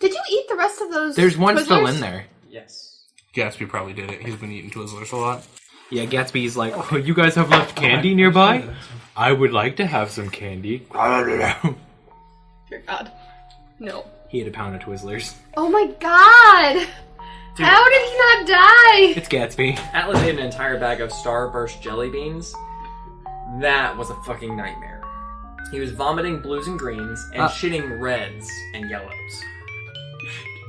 Did you eat the rest of those? There's one Twizzlers? still in there. Yes. Gatsby probably did it. He's been eating Twizzlers a lot. Yeah, Gatsby's like, oh, you guys have left candy nearby? I would like to have some candy. Dear God. No. He ate a pound of Twizzlers. Oh my God! Dude. How did he not die? It's Gatsby. Atlas ate an entire bag of Starburst jelly beans. That was a fucking nightmare. He was vomiting blues and greens and shitting reds and yellows.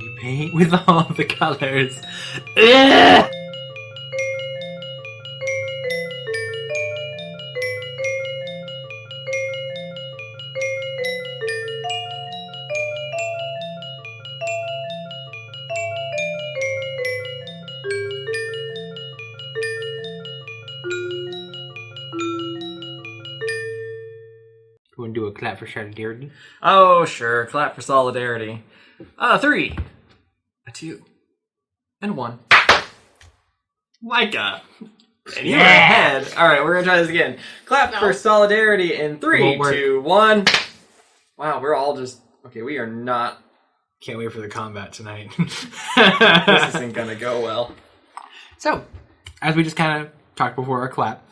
You paint with all the colors. Ugh! You want to do a clap for solidarity? Oh, sure. Clap for solidarity. 3, a 2, and 1. Micah. And you're ahead. Alright, we're going to try this again. Clap for solidarity in 3, 2, 1. Wow, we're all just... Okay, we are not... Can't wait for the combat tonight. This isn't going to go well. So, as we just kind of talked before our clap,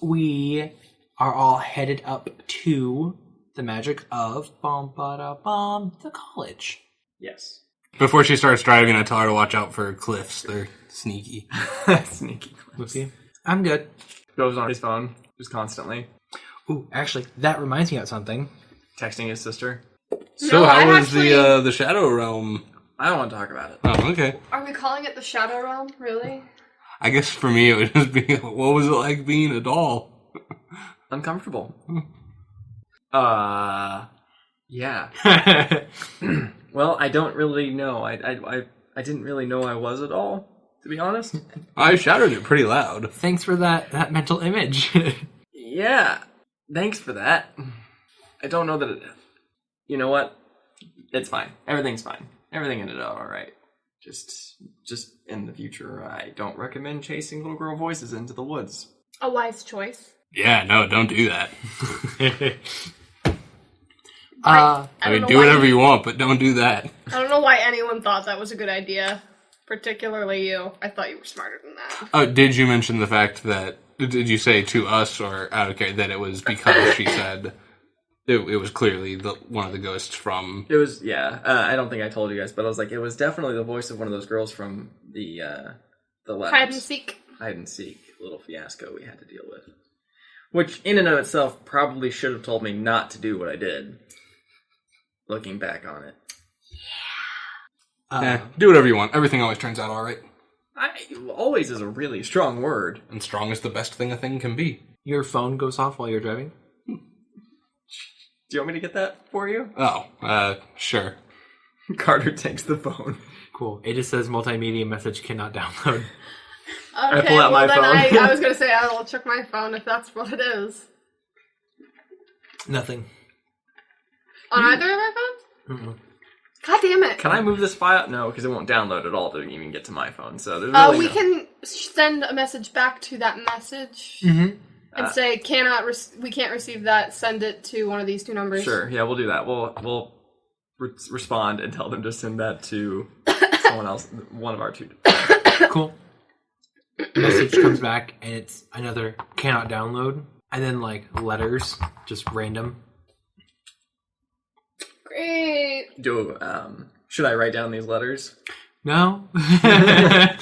we are all headed up to the magic of the college. Yes. Before she starts driving, I tell her to watch out for cliffs. They're sneaky. Sneaky. Whoopsie. I'm good. Goes on his phone just constantly. Ooh, actually, that reminds me of something. Texting his sister. So No, how I'm was actually- the Shadow Realm? I don't want to talk about it. Oh, okay. Are we calling it the Shadow Realm? Really? I guess for me it would just be, what was it like being a doll? Uncomfortable. Yeah. Well, I don't really know. I didn't really know I was a doll, to be honest. I shouted it pretty loud. Thanks for that mental image. Yeah. Thanks for that. I don't know that it... You know what? It's fine. Everything's fine. Everything ended up alright. Just in the future, I don't recommend chasing little girl voices into the woods. A wise choice. Yeah, no, don't do that. uh, I mean, do whatever you want, but don't do that. I don't know why anyone thought that was a good idea. Particularly you. I thought you were smarter than that. Oh, did you mention the fact that, did you say to us or out of care that it was because she said it was clearly one of the ghosts from... It was, yeah. I don't think I told you guys, but I was like, it was definitely the voice of one of those girls from the labs. Hide and seek. Hide and seek little fiasco we had to deal with. Which, in and of itself, probably should have told me not to do what I did. Looking back on it. do whatever you want. Everything always turns out alright. Always is a really strong word. And strong is the best thing a thing can be. Your phone goes off while you're driving? Do you want me to get that for you? Oh, sure. Carter takes the phone. Cool. It just says multimedia message cannot download. Okay, pull out my then phone. I was going to say I will check my phone if that's what it is. Nothing. On either of our phones? Mm-mm. God damn it. Can I move this file? No, because it won't download at all to even get to my phone. So there's really We no... can send a message back to that message and say, we can't receive that. Send it to one of these two numbers. Sure, yeah, we'll do that. We'll respond and tell them to send that to someone else, one of our two. Cool. Message comes back and it's another cannot download. And then like letters, just random. Great. Should I write down these letters? No. I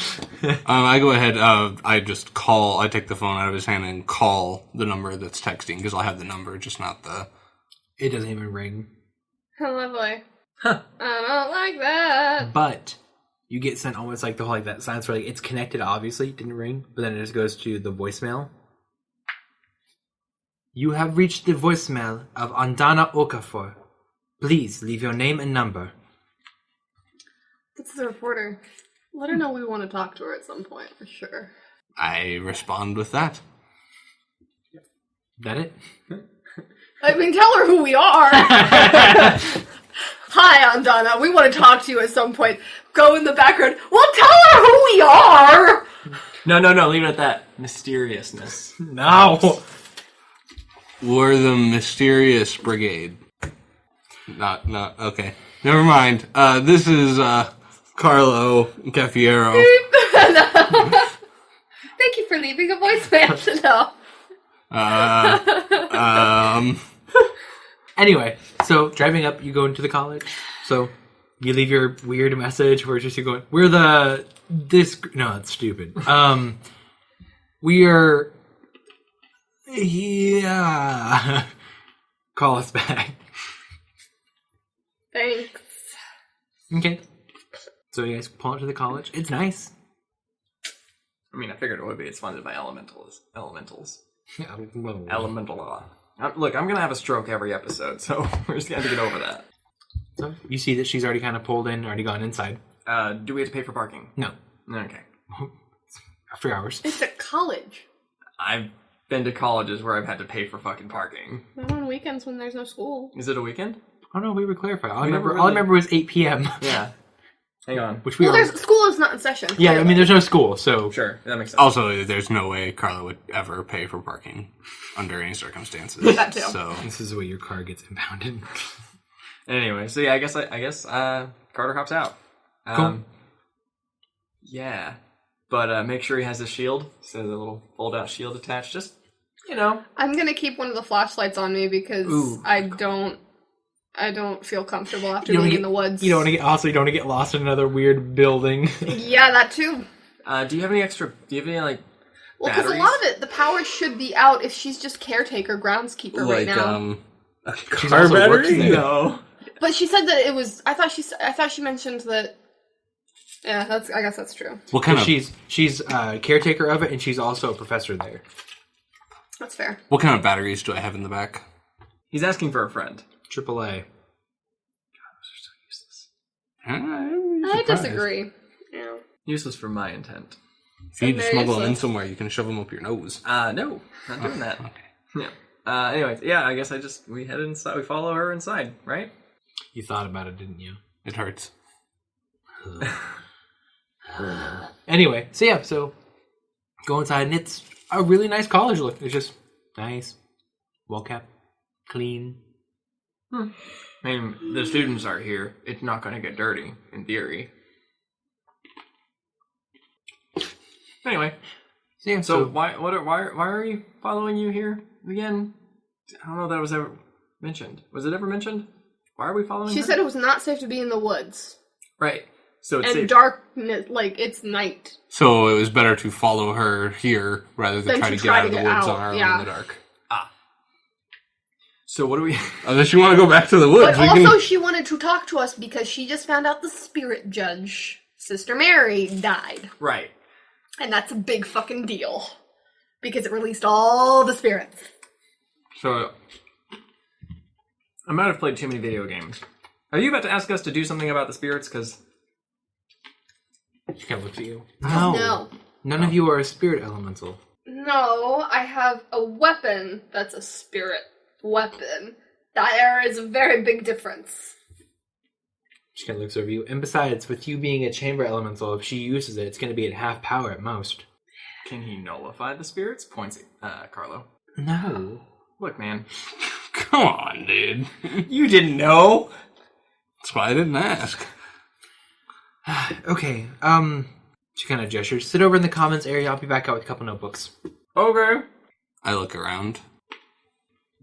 go ahead, I take the phone out of his hand and call the number that's texting, because I'll have the number, just not the... It doesn't even ring. How lovely. Huh. I don't like that. But you get sent almost like the whole like that silence where like it's connected, obviously, it didn't ring, but then it just goes to the voicemail. You have reached the voicemail of Andana Okafor. Please leave your name and number. That's the reporter. Let her know we want to talk to her at some point, for sure. I respond with that. That it? I mean, tell her who we are. Hi, Andana. We want to talk to you at some point. Go in the background. Well, tell her who we are. No, leave it at that. Mysteriousness. No. We're the Mysterious Brigade. Not, okay. Never mind. This is Carlo Caffiero. Thank you for leaving a voicemail to know. Anyway, so driving up, you go into the college. So you leave your weird message where just you're going, we're no, that's stupid. We are, yeah. Call us back. Thanks. Okay. So you guys pull up to the college. It's nice. I mean, I figured it would be. It's funded by elementals. Yeah, well, Elemental. Look, I'm gonna have a stroke every episode, so we're just gonna have to get over that. so you see that she's already kind of pulled in, already gone inside. Do we have to pay for parking? No. Okay. After hours. It's a college. I've been to colleges where I've had to pay for fucking parking. Not on weekends when there's no school. Is it a weekend? Oh no, we were clarified. All I never remember was 8 p.m. Yeah. Hang on. Which we Well, are. school is not in session. Yeah, I mean, there's no school, so. Sure, that makes sense. Also, there's no way Carla would ever pay for parking under any circumstances. That too. So This is where your car gets impounded. Anyway, so yeah, I guess Carter hops out. Cool. Yeah, but make sure he has his shield. So the little fold-out shield attached. Just I'm gonna keep one of the flashlights on me because Ooh. I don't feel comfortable after being in the woods. You don't want to get lost in another weird building. Yeah, that too. Do you have any like? Well, because a batteries? lot of it, the power should be out if she's just caretaker, groundskeeper right now. She's car also battery? working there. No. But she said that it was. I thought she mentioned that. Yeah, I guess that's true. What kind of She's caretaker of it, and she's also a professor there. That's fair. what kind of batteries do I have in the back? He's asking for a friend. AAA. I disagree. Yeah. Useless for my intent. If you need to Very smuggle them in useless. somewhere, you can shove them up your nose. No, not doing that. Okay. Yeah. Anyways, yeah, I guess we head inside. We follow her inside, right? You thought about it, didn't you? It hurts. Anyway, so go inside, and it's a really nice college look. It's just nice, well kept, clean. I mean, the students are here. It's not going to get dirty, in theory. Anyway, so why are you following you here again? I don't know if that was ever mentioned. Was it ever mentioned? Why are we following She her? said it was not safe to be in the woods. Right. So it's And safe. darkness, like, it's night. So it was better to follow her here rather than Than try to to try get out of to the get woods out, on our own yeah. in the dark. So what do we... Unless you want to go back to the woods, But we also can... she wanted to talk to us because she just found out the spirit judge, Sister Mary, died. Right. And that's a big fucking deal. Because it released all the spirits. So I might have played too many video games. Are you about to ask us to do something about the spirits? Because... She kind of looks at you. No. None of you are a spirit elemental. No, I have a weapon that's a spirit weapon. There is a very big difference. She kind of looks over you. And besides, with you being a chamber elemental, if she uses it, it's going to be at half power at most. Can he nullify the spirits? Points at Carlo. No. Look, man. Come on, dude. You didn't know? That's why I didn't ask. Okay, she kind of gestures. Sit over in the commons area. I'll be back out with a couple notebooks. Okay. I look around.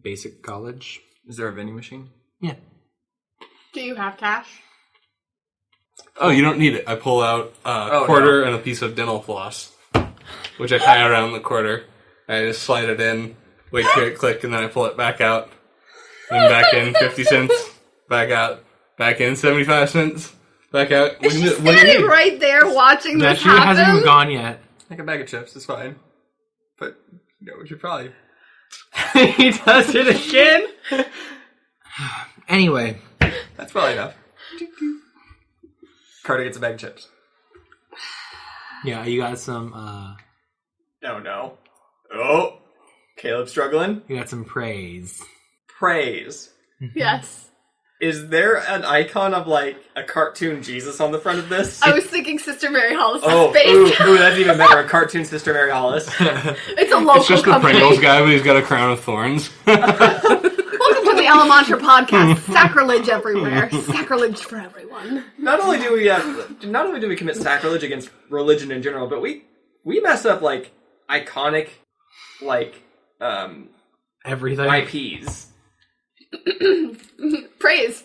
Basic college. Is there a vending machine? Yeah. Do you have cash? Oh, you don't need it. I pull out a Oh, quarter no. and a piece of dental floss, which I tie around the quarter. I just slide it in, wait for it to click, and then I pull it back out. Then back in, 50 cents. Back out. Back in, 75 cents. Back out. Is she What do you standing need? right there watching Yeah, this she happen? hasn't even gone yet. Like a bag of chips is fine. But, we should probably... He does it again? Anyway. That's probably enough. Carter gets a bag of chips. Yeah, you got some, Oh, no. Oh! Caleb's struggling. you got some praise. Praise. Yes. Is there an icon of, like, a cartoon Jesus on the front of this? I was thinking Sister Mary Hollis' Oh, face. ooh, that's even better. A cartoon Sister Mary Hollis. It's a local It's just the company. Pringles guy, but he's got a crown of thorns. Welcome to the Elemantra podcast. Sacrilege everywhere. Sacrilege for everyone. Not only do we commit sacrilege against religion in general, but we mess up like iconic everything. IPs. Praise.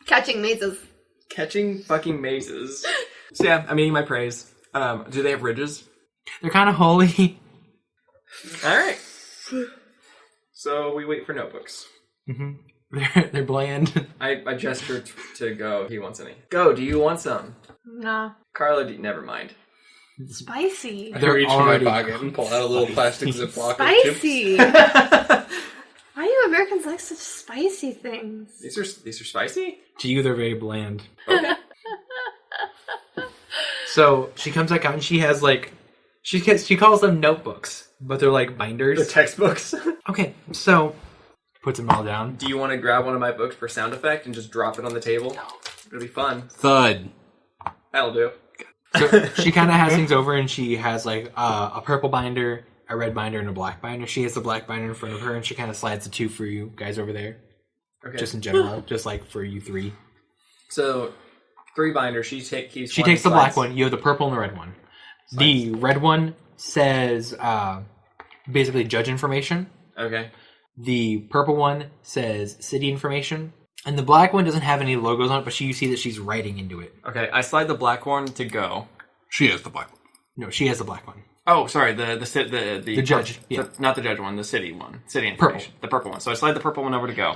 Catching mazes. Catching fucking mazes. So yeah, I'm eating my praise. Do they have ridges? They're kind of holy. Alright. So we wait for notebooks. Mm-hmm. They're bland. I gesture to Go if he wants any. Go, do you want some? Nah. Carla, never mind. Spicy. I They're reach in my already pocket and pull out a little plastic Ziploc of chips. Spicy. Why do you Americans like such spicy things? These are spicy? To you, they're very bland. Okay. So she comes back out and she has like, she calls them notebooks, but they're like binders. The textbooks. Okay, so puts them all down. Do you want to grab one of my books for sound effect and just drop it on the table? No. It'll be fun. Thud. That'll do. So she kind of has things over, and she has like a purple binder, a red binder, and a black binder. She has the black binder in front of her, and she kind of slides the two for you guys over there. Okay. Just in general, just like for you three. So 3 binders. She takes the black one. You have the purple and the red one. Slides. The red one says basically judge information. Okay. The purple one says city information. And the black one doesn't have any logos on it, but you see that she's writing into it. Okay, I slide the black one to Go. She has the black one. No, she has the black one. Oh, sorry, the judge, yeah. not the judge one, the city one. City information. Purple. The purple one. So I slide the purple one over to Go.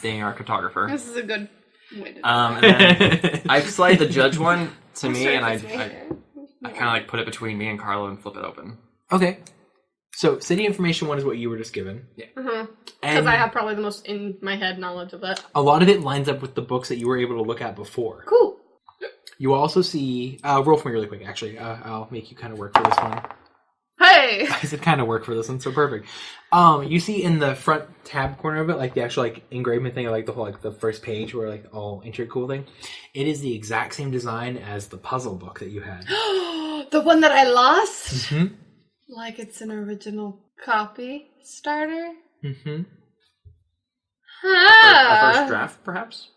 Being our cartographer. This is a good way to do And then I slide the judge one to it. me, and I Here. kind of like put it between me and Carlo and flip it open. Okay. So city information one is what you were just given. Yeah. Because And I have probably the most in my head knowledge of that. a lot of it lines up with the books that you were able to look at before. Cool. You also see... roll for me really quick, actually. I'll make you kind of work for this one. Hey! I said kind of work for this one, so perfect. You see in the front tab corner of it, like the actual like engravement thing, like the whole like the first page where like all intricate cool thing. It is the exact same design as the puzzle book that you had. The one that I lost? Mm-hmm. Like it's an original copy starter? Mm-hmm. A first draft, perhaps?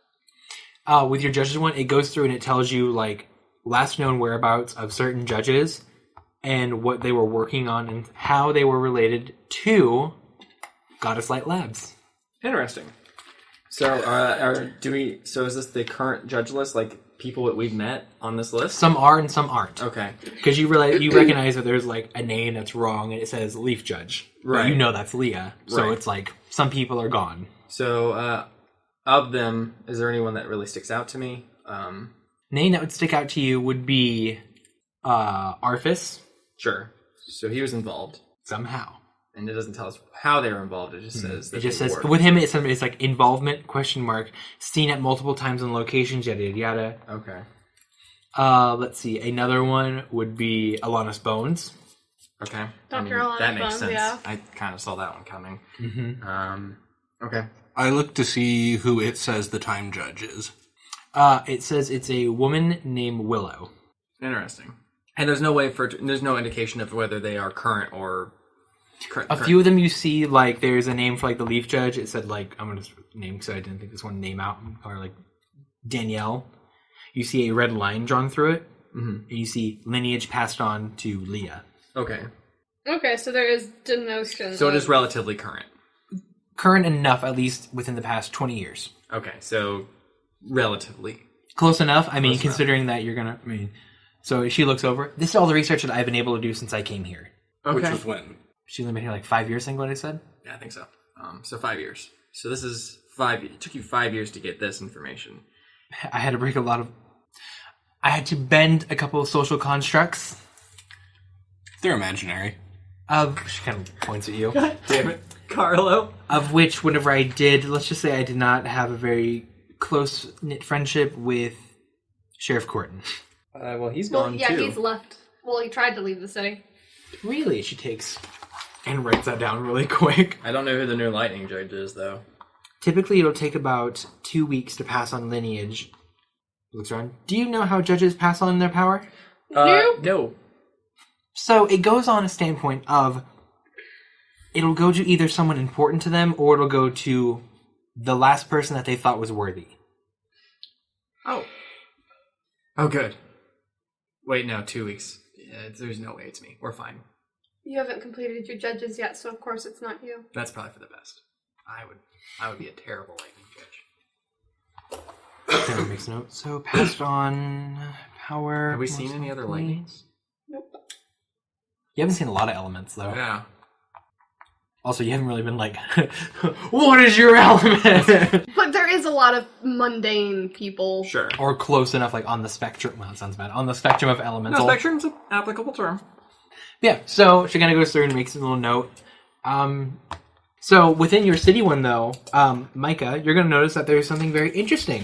With your judges one, it goes through and it tells you like last known whereabouts of certain judges and what they were working on and how they were related to Goddess Light Labs. Interesting. So, so is this the current judge list? Like people that we've met on this list? Some are and some aren't. Okay. Because you recognize that there's like a name that's wrong and it says Leaf Judge. Right. But you know that's Leah. So Right. it's like some people are gone. So, of them, is there anyone that really sticks out to me? Name that would stick out to you would be Arthas. Sure. So he was involved. Somehow. And it doesn't tell us how they were involved. It just says that It just they says, were. with him, it's like involvement, ? Seen at multiple times in locations, yada, yada, yada. Okay. Let's see. Another one would be Alana's Bones. Okay. Dr. Alana's that makes Bones, sense. yeah. I kind of saw that one coming. Mm-hmm. Okay. I look to see who it says the time judge is. It says it's a woman named Willow. Interesting. And there's no indication of whether they are current or... A few of them you see, like, there's a name for, like, the Leaf Judge. It said, like, I'm going to name because I didn't think this one name out. Or, like, Danielle. You see a red line drawn through it. Mm-hmm. And you see lineage passed on to Leah. Okay. Okay, so there is denotion. So it is relatively current. Current enough, at least within the past 20 years. Okay, so relatively. Close enough. I mean, Close considering that you're going to... So she looks over. This is all the research that I've been able to do since I came here. Okay. Which was when? She's only been here like 5 years, I think what I said? Yeah, I think so. So 5 years. So this is 5... It took you 5 years to get this information. I had to break a lot of... I had to bend a couple of social constructs. They're imaginary. She kind of points at you. Damn it. Carlo? Of which, whenever I did, let's just say I did not have a very close-knit friendship with Sheriff Corton. Well, he's Well, gone yeah, too. he's left. Well, he tried to leave the city. Really? She takes and writes that down really quick. I don't know who the new lightning judge is, though. Typically, it'll take about 2 weeks to pass on lineage. Looks around. Do you know how judges pass on their power? Nope. No. So, it goes on a standpoint of it'll go to either someone important to them or it'll go to the last person that they thought was worthy. Oh. Oh, good. Wait, no, 2 weeks. Yeah, there's no way it's me. We're fine. You haven't completed your judges yet, so of course it's not you. That's probably for the best. I would be a terrible lightning judge. Sarah makes a note. So passed on power. Have we seen any other lightnings? Nope. You haven't seen a lot of elements, though. Yeah. Also, you haven't really been like, what is your element? But there is a lot of mundane people. Sure. Or close enough, like on the spectrum. Well, it sounds bad. On the spectrum of elemental. No, spectrum's an applicable term. Yeah, so she kind of goes through and makes a little note. So within your city one, though, Micah, you're going to notice that there's something very interesting.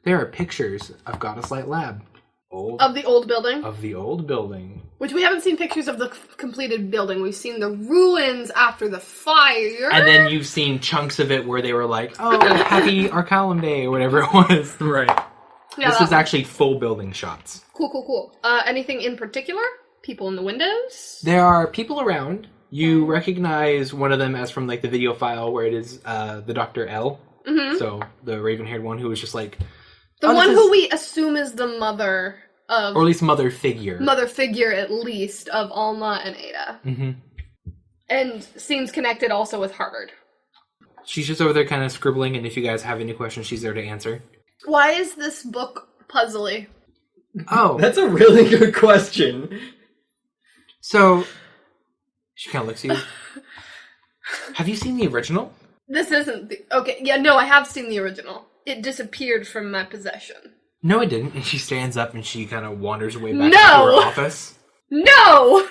There are pictures of Goddess Light Lab. Of the old building? Of the old building. Which we haven't seen pictures of the completed building. We've seen the ruins after the fire. And then you've seen chunks of it where they were like, oh, happy Arkalum Day, or whatever it was. Right. Yeah, this is actually full building shots. Cool. Anything in particular? People in the windows? There are people around. You recognize one of them as from like the video file where it is the Dr. L. Mm-hmm. So the raven-haired one who was just like... The one who we assume is the mother of... Or at least mother figure. Mother figure, at least, of Alma and Ada. Mm-hmm. And seems connected also with Harvard. She's just over there kind of scribbling, and if you guys have any questions, she's there to answer. Why is this book puzzly? Oh. That's a really good question. So, she kind of looks at you. Have you seen the original? This isn't the... Okay, yeah, no, I have seen the original. It disappeared from my possession. No, it didn't. And she stands up and she kind of wanders away back to No! her office. No!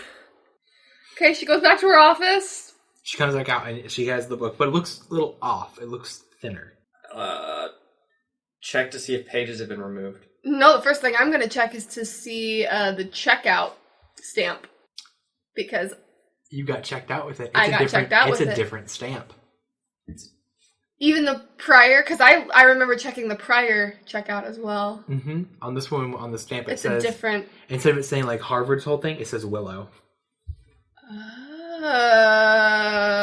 Okay, she goes back to her office. She comes back out and she has the book, but it looks a little off. It looks thinner. Check to see if pages have been removed. No, the first thing I'm going to check is to see the checkout stamp. Because... You got checked out with it. I got checked out with it. It's a different stamp. Even the prior, because I remember checking the prior checkout as well. Mm-hmm. On this one, on the stamp, it it's says... a different... Instead of it saying, like, Harvard's whole thing, it says Willow.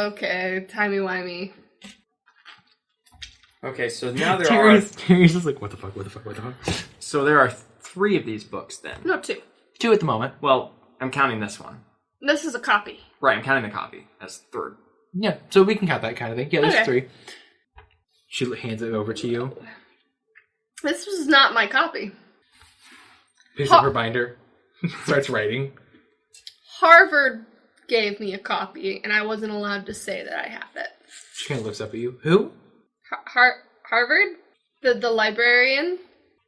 Okay. Timey-wimey. Okay, so now there Terry's just like, what the fuck? So there are 3 of these books then. No, 2. 2 at the moment. Well, I'm counting this one. This is a copy. Right, I'm counting the copy as 3rd. Yeah, so we can count that kind of thing. Yeah, there's Okay. 3. She hands it over to you. This was not my copy. Picks up her binder. Starts writing. Harvard gave me a copy, and I wasn't allowed to say that I have it. She kind of looks up at you. Who? Harvard? The librarian?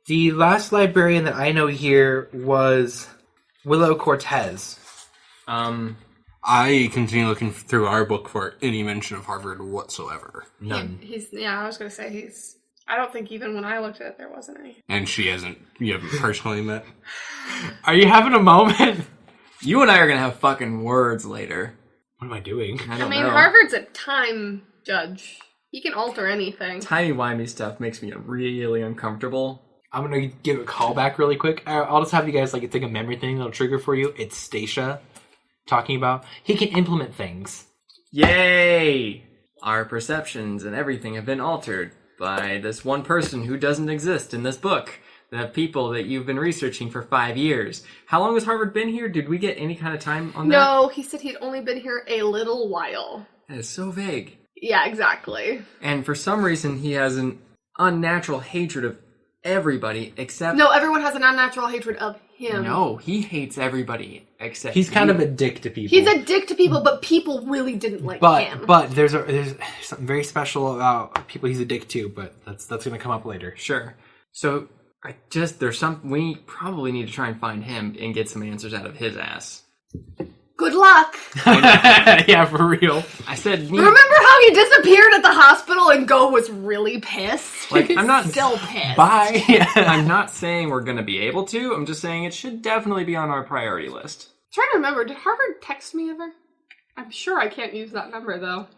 The last librarian that I know here was Willow Cortez. I continue looking through our book for any mention of Harvard whatsoever. None. I was going to say I don't think even when I looked at it, there wasn't any. And you haven't personally met. Are you having a moment? You and I are going to have fucking words later. What am I doing? I mean, know. Harvard's a time judge. He can alter anything. Timey-wimey stuff makes me really uncomfortable. I'm going to give a call back really quick. I'll just have you guys, like, it's like a memory thing that'll trigger for you. It's Stacia talking about he can implement things. Yay! Our perceptions and everything have been altered by this one person who doesn't exist in this book. The people that you've been researching for 5 years. How long has Harvard been here? Did we get any kind of time on that? No, he said he'd only been here a little while. That is so vague. Yeah, exactly. And for some reason, he has an unnatural hatred of everybody except... No, everyone has an unnatural hatred of him. No, he hates everybody except He's kind you. of a dick to people. He's a dick to people, but people really didn't like him. But there's something very special about people he's a dick to, but that's going to come up later. Sure. So, we probably need to try and find him and get some answers out of his ass. Good luck. Yeah, for real. I said... Remember how he disappeared at the hospital and Go was really pissed? Like, I'm not... Still pissed. Bye. I'm not saying we're going to be able to. I'm just saying it should definitely be on our priority list. Trying to remember, did Harvard text me ever? I'm sure I can't use that number, though.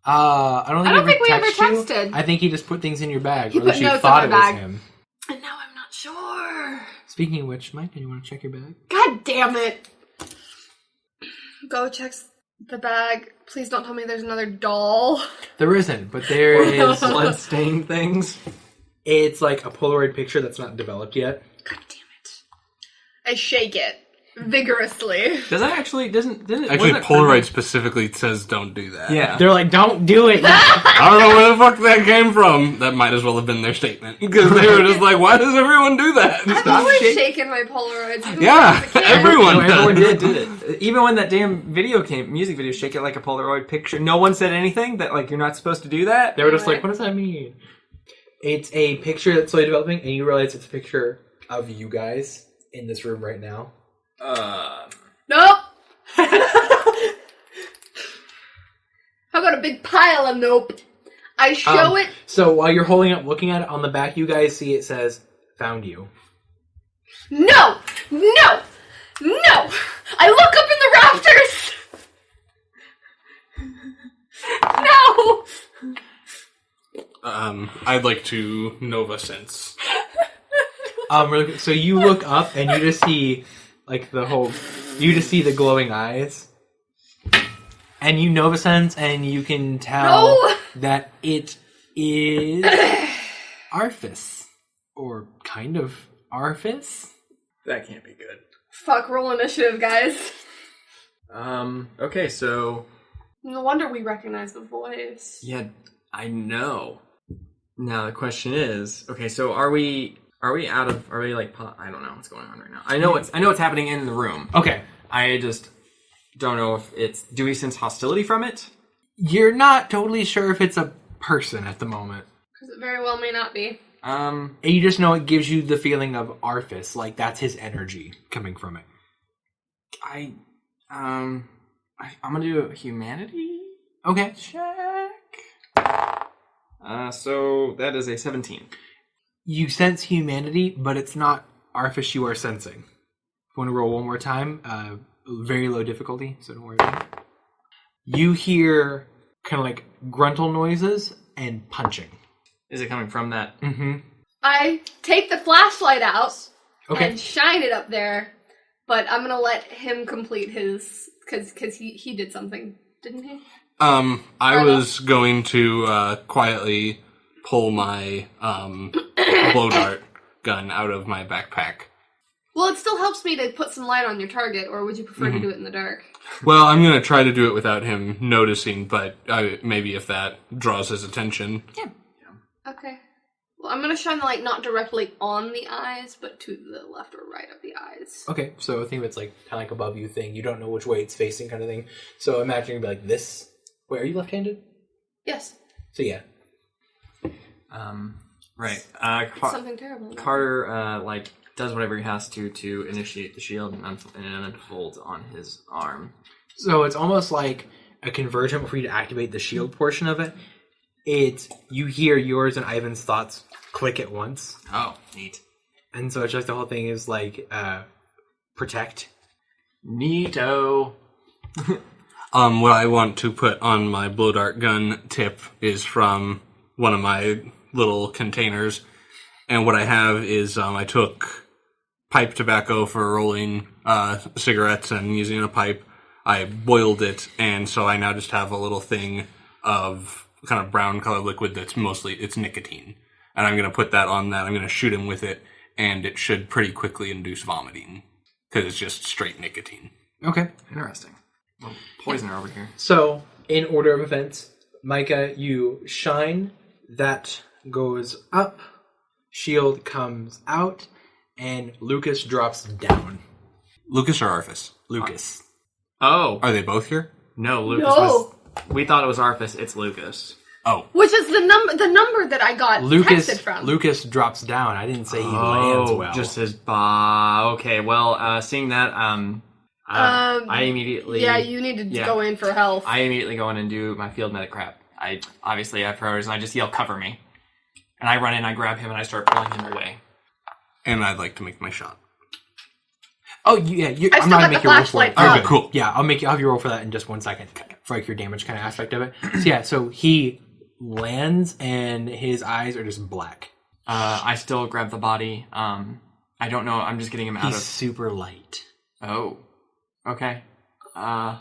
I don't think we ever texted. I think he just put things in your bag. He or at least put you notes thought in it my was bag. him. And now I'm not sure. Speaking of which, Mike, do you want to check your bag? God damn it. Go checks The bag. Please don't tell me there's another doll. There isn't, but there is. Blood-stained things. It's like a Polaroid picture that's not developed yet. God damn it. I shake it vigorously. Does that actually... Doesn't it... Actually, wasn't it Polaroid specifically says don't do that. Yeah. They're like, don't do it. I don't know where the fuck that came from. That might as well have been their statement. Because they were just like, why does everyone do that? I've always shaken my Polaroids. even Yeah, when I was a kid. everyone Everyone does. did it. Even when that damn music video, shake it like a Polaroid picture, no one said anything that, like, you're not supposed to do that? They were just like, what does that mean? It's a picture that's slowly developing, and you realize it's a picture of you guys in this room right now. Nope. How about a big pile of nope? I show it. So while you're holding up, looking at it on the back, you guys see it says, found you. No! No! No! I look up in the rafters! No! I'd like to Nova Sense. Really quick, so you look up, and you just see, like, you just see the glowing eyes. And you Nova Sense, and you can tell that it is Arphis. Or kind of Arphis. That can't be good. Fuck, roll initiative, guys. Okay, so... No wonder we recognize the voice. Yeah, I know. Now the question is, okay, so are we out of, are we like, I don't know what's going on right now. I know what's happening in the room. Okay. I just don't know if it's, do we sense hostility from it? You're not totally sure if it's a person at the moment. Because it very well may not be. And you just know it gives you the feeling of Arphis, like that's his energy coming from it. I'm gonna do a humanity Okay. check. So that is a 17. You sense humanity, but it's not Arphis you are sensing. Want to roll one more time? Very low difficulty, so don't worry about it. You hear kind of like gruntle noises and punching. Is it coming from that? Mm-hmm. I take the flashlight out Okay. and shine it up there, but I'm gonna let him complete his, because he did something, didn't he? I was going to quietly pull my blow dart gun out of my backpack. Well, it still helps me to put some light on your target, or would you prefer to do it in the dark? Well, I'm going to try to do it without him noticing, but maybe if that draws his attention. Yeah. Okay. Well, I'm gonna shine the light not directly on the eyes, but to the left or right of the eyes. Okay, so think of it's like kind of like above you thing. You don't know which way it's facing kind of thing. So imagine it'd be like this. Wait, are you left-handed? Yes. So yeah. Right. Something terrible. Carter, does whatever he has to initiate the shield and unfolds on his arm. So it's almost like a conversion for you to activate the shield portion of it. You hear yours and Ivan's thoughts click at once. Oh, neat. And so it's just the whole thing is like, protect. Neato. What I want to put on my blow dart gun tip is from one of my little containers. And what I have is I took pipe tobacco for rolling cigarettes and using a pipe. I boiled it, and so I now just have a little thing of kind of brown colored liquid that's it's nicotine. And I'm going to put that on that. I'm going to shoot him with it, and it should pretty quickly induce vomiting because it's just straight nicotine. Okay. Interesting. Well, poisoner over here. So, in order of events, Micah, you shine, that goes up, shield comes out, and Lucas drops down. Lucas or Arphis? Lucas. Oh. Are they both here? No, Lucas No. was... We thought it was Arphis. It's Lucas. Oh. Which is the number that I got texted from. Lucas drops down. I didn't say he lands well. Just his okay, well, seeing that, I immediately... Yeah, you need to go in for health. I immediately go in and do my field medic crap. I obviously have priorities, and I just yell, cover me. And I run in, I grab him, and I start pulling him away. And I'd like to make my shot. Oh, yeah. I I'm not going to make you roll for flashlight it. on. Okay, cool. Yeah, I'll have you roll for that in just 1 second for like your damage kind of aspect of it. So yeah, so he lands and his eyes are just black. I still grab the body. I don't know. I'm just getting him out He's of... super light. Oh. Okay. I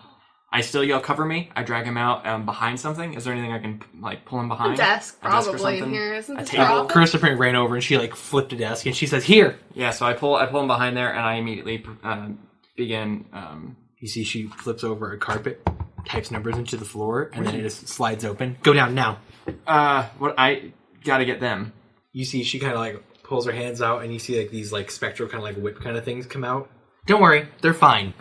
I still yell, cover me. I drag him out behind something. Is there anything I can like pull him behind? A desk, or probably, in something? here. Isn't A this table? your office? Carissa ran over and she like flipped a desk and she says, "Here." Yeah, so I pull him behind there, and I immediately begin. You see, she flips over a carpet, types numbers into the floor, and then it just slides open. Go down now. What I gotta get them. You see, she kind of like pulls her hands out, and you see like these like spectral kind of like whip kind of things come out. Don't worry, they're fine.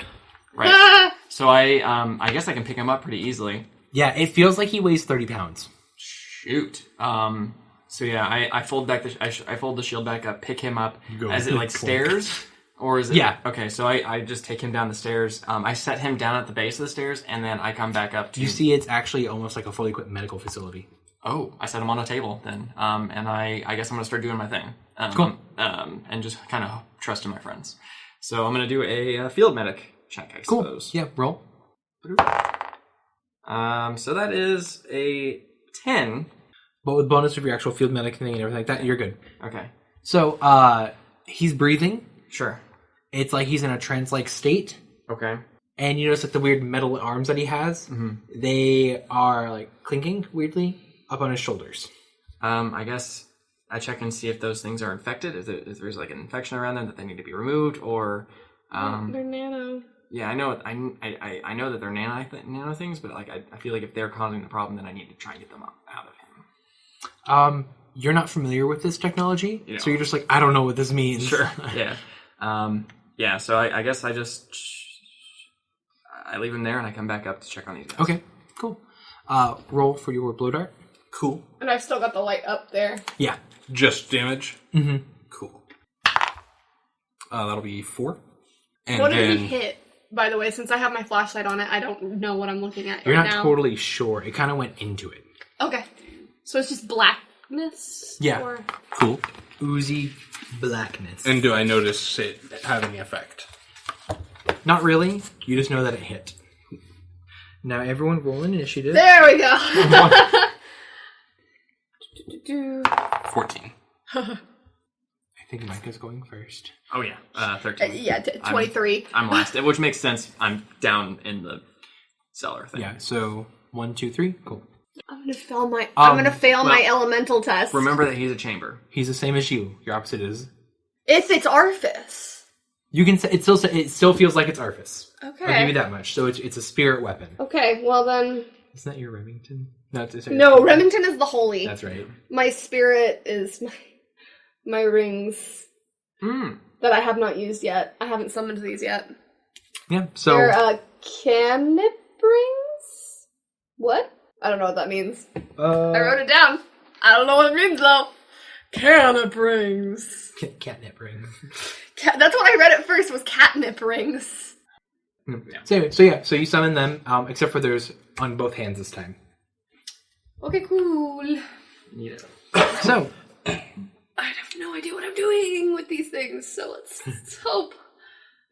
Right. So I guess I can pick him up pretty easily. Yeah, it feels like he weighs 30 pounds. Shoot. So yeah, I fold back I fold the shield back up, pick him up. Is it like stairs? Or is it? Yeah. Okay, so I just take him down the stairs. I set him down at the base of the stairs, and then I come back up to... You see it's actually almost like a fully equipped medical facility. Oh, I set him on a table then. And I guess I'm going to start doing my thing. Cool. And just kind of trust in my friends. So I'm going to do a field medic check, I suppose. Yeah, roll. So that is a 10. But with bonus of your actual field medic thing and everything like that, you're good. Okay. So, he's breathing. Sure. It's like he's in a trance-like state. Okay. And you notice like the weird metal arms that he has, they are like clinking weirdly up on his shoulders. I guess I check and see if those things are infected, if there's like an infection around them that they need to be removed, or... They're nano. Yeah, I know. I know that they're nano things, but like I feel like if they're causing the problem, then I need to try and get them out of him. You're not familiar with this technology, You know. so you're just like, I don't know what this means. Sure. Yeah. Yeah. So I guess I leave him there and I come back up to check on these guys. Okay, cool. Roll for your blow dart. Cool. And I've still got the light up there. Yeah. Just damage? Mm-hmm. Cool. That'll be 4. And What did then he hit? By the way, since I have my flashlight on it, I don't know what I'm looking at You're right not now. totally sure. It kind of went into it. Okay. So it's just blackness? Yeah. Or... Cool. Oozy blackness. And do I notice it have any effect? Not really. You just know that it hit. Now everyone roll an initiative. There we go! 14. I think Micah's going first. Oh yeah. 13. Yeah, 23. I'm last, which makes sense. I'm down in the cellar thing. Yeah, so 1, 2, 3. Cool. I'm gonna fail my well, elemental test. Remember that he's a chamber. He's the same as you. Your opposite is. If it's Arthas. You can say it still feels like it's Arthas. Okay. I'll give you that much. So it's a spirit weapon. Okay, well then... Isn't that your Remington? No, No, Remington is the holy. That's right. My spirit is my rings that I have not used yet. I haven't summoned these yet. Yeah, so... They're canip rings? What? I don't know what that means. I wrote it down. I don't know what it means though. Canip rings. Catnip rings. That's what I read at first was catnip rings. Yeah. So you summon them, except for there's on both hands this time. Okay, cool. Yeah. So... I have no idea what I'm doing with these things, so let's hope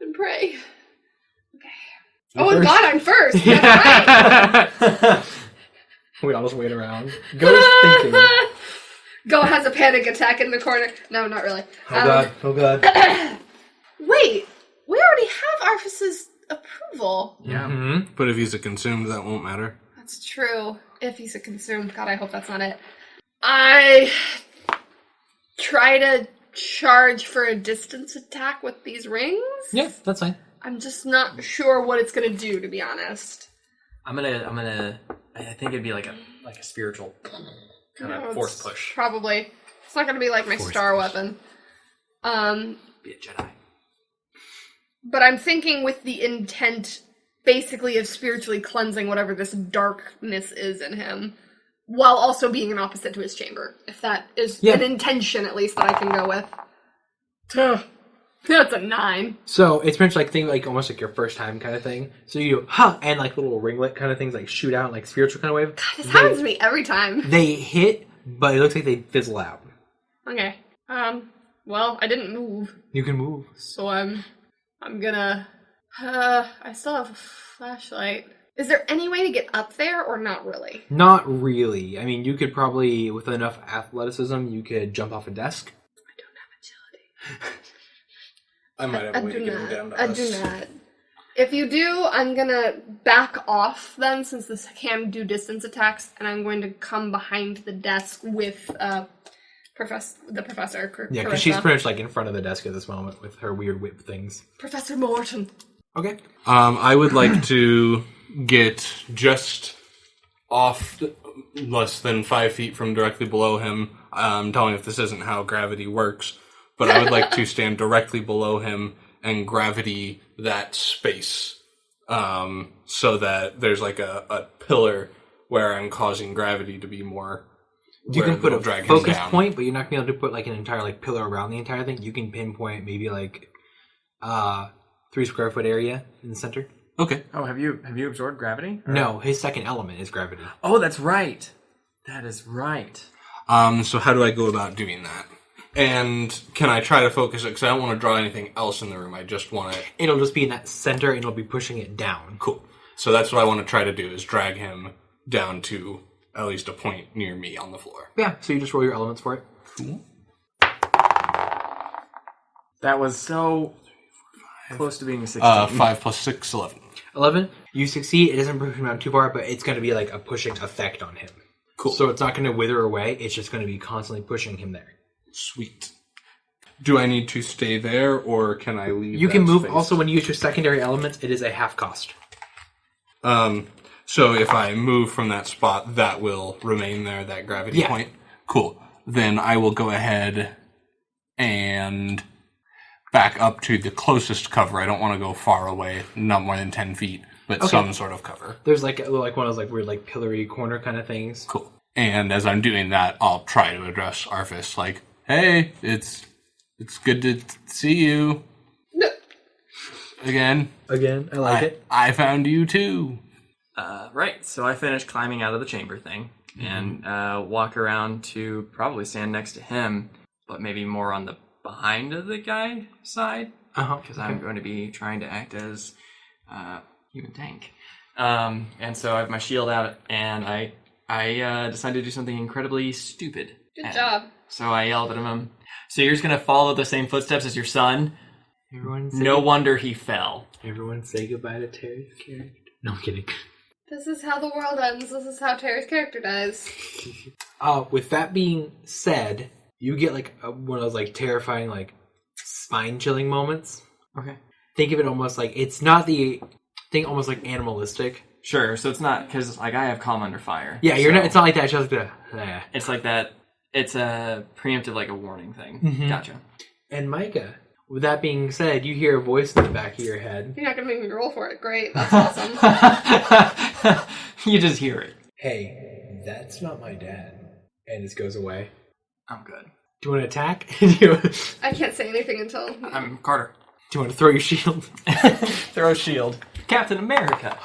and pray. Okay. You're oh first. God, I'm first. That's right. We all just wait around. Go's thinking. Go has a panic attack in the corner. No, not really. Oh god. Wait, we already have Arthas's approval. Yeah. Mm-hmm. But if he's a consumed, that won't matter. That's true. If he's a consumed. God, I hope that's not it. I try to charge for a distance attack with these rings. Yeah, that's fine. I'm just not sure what it's gonna do, to be honest. I think it'd be like a spiritual kind of force push. Probably. It's not gonna be like my star weapon. Be a Jedi. But I'm thinking with the intent, basically, of spiritually cleansing whatever this darkness is in him, while also being an opposite to his chamber. If that is an intention, at least, that I can go with. That's a 9. So it's pretty much like think like almost like your first time kind of thing. So you do and like little ringlet kind of things like shoot out like spiritual kind of wave. God, this happens to me every time. They hit, but it looks like they fizzle out. Okay. Well, I didn't move. You can move. So I'm gonna... I still have a flashlight. Is there any way to get up there, or not really? Not really. I mean, you could probably, with enough athleticism, you could jump off a desk. I don't have agility. I might have a way to get him down to I us. do not. If you do, I'm gonna back off then, since this can do distance attacks, and I'm going to come behind the desk with the professor. Yeah, because she's pretty much like in front of the desk at this moment with her weird whip things. Professor Morton. Okay. I would like to get just off less than 5 feet from directly below him. I'm telling you if this isn't how gravity works, but I would like to stand directly below him and gravity that space, so that there's like a pillar where I'm causing gravity to be more. You can put a drag focus point, but you're not going to be able to put like an entire like pillar around the entire thing. You can pinpoint maybe like 3 square foot area in the center. Okay. Oh, have you absorbed gravity? Or... No, his second element is gravity. Oh, that's right. That is right. So how do I go about doing that? And can I try to focus it? Because I don't want to draw anything else in the room. I just want to... It'll just be in that center, and it'll be pushing it down. Cool. So that's what I want to try to do, is drag him down to at least a point near me on the floor. Yeah, so you just roll your elements for it. Cool. That was so close to being a 16. 5 plus 6, 11. 11. You succeed. It doesn't push him down too far, but it's going to be like a pushing effect on him. Cool. So it's not going to wither away. It's just going to be constantly pushing him there. Sweet. Do I need to stay there, or can I leave? You can move. space? Also, when you use your secondary elements, it is a half cost. So if I move from that spot, that will remain there, that gravity point? Cool. Then I will go ahead and back up to the closest cover. I don't want to go far away, not more than 10 feet, but some sort of cover. There's like one of those like weird like pillory corner kind of things. Cool. And as I'm doing that, I'll try to address Arfis like, hey, it's good to see you. Again. I like it. I found you too. Right, so I finish climbing out of the chamber thing and walk around to probably stand next to him, but maybe more on the behind of the guy side. Because I'm going to be trying to act as human tank. And so I have my shield out, and I decided to do something incredibly stupid. Good job. So I yelled at him, so you're just going to follow the same footsteps as your son? No wonder he fell. Everyone say goodbye to Terry's character. No, I'm kidding. This is how the world ends. This is how Terry's character dies. With that being said, you get like one of those like terrifying, like spine-chilling moments. Okay. Think of it almost like it's not the thing, almost like animalistic. Sure. So it's not because like I have calm under fire. Yeah, you're not. It's not like that. It's just It's like that. It's a preemptive, like a warning thing. Mm-hmm. Gotcha. And Micah, with that being said, you hear a voice in the back of your head. You're not gonna make me roll for it. Great. That's awesome. You just hear it. Hey, that's not my dad. And it goes away. I'm good. Do you want to attack? I can't say anything until... I'm Carter. Do you want to throw your shield? Throw a shield. Captain America.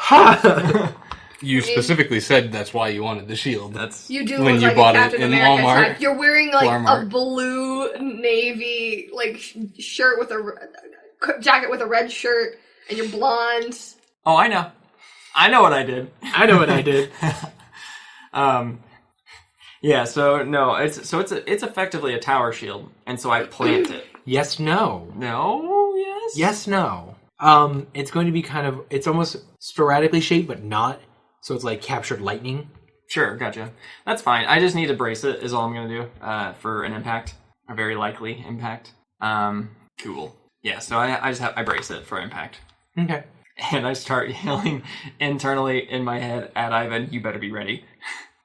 You specifically said that's why you wanted the shield. That's You do when look you like bought a it Captain in America Walmart. type. You're wearing like Walmart. a blue navy like shirt with a jacket with a red shirt, and you're blonde. Oh, I know. I know what I did. I know what I did. Yeah. So no, it's effectively a tower shield, and so I plant it. Yes, no. No. Yes. Yes, no. It's going to be kind of, it's almost sporadically shaped, but not. So it's like captured lightning. Sure. Gotcha. That's fine. I just need to brace it. Is all I'm going to do for an impact, a very likely impact. Cool. Yeah. So I brace it for impact. Okay. And I start yelling internally in my head at Ivan, you better be ready.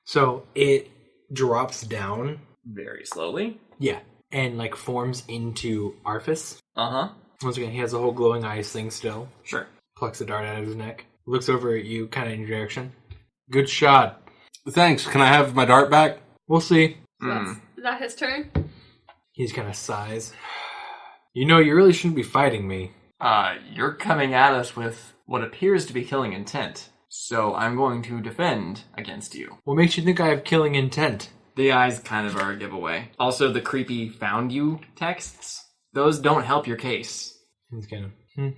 So it drops down. Very slowly. Yeah. And like forms into Arfis. Uh-huh. Once again, he has the whole glowing eyes thing still. Sure. Plucks a dart out of his neck. Looks over at you, kind of in your direction. Good shot. Thanks. Can I have my dart back? We'll see. Is that his turn? He's kind of sighs. You know, you really shouldn't be fighting me. You're coming at us with what appears to be killing intent. So I'm going to defend against you. What makes you think I have killing intent? The eyes kind of are a giveaway. Also, the creepy found you texts. Those don't help your case. He's kind of...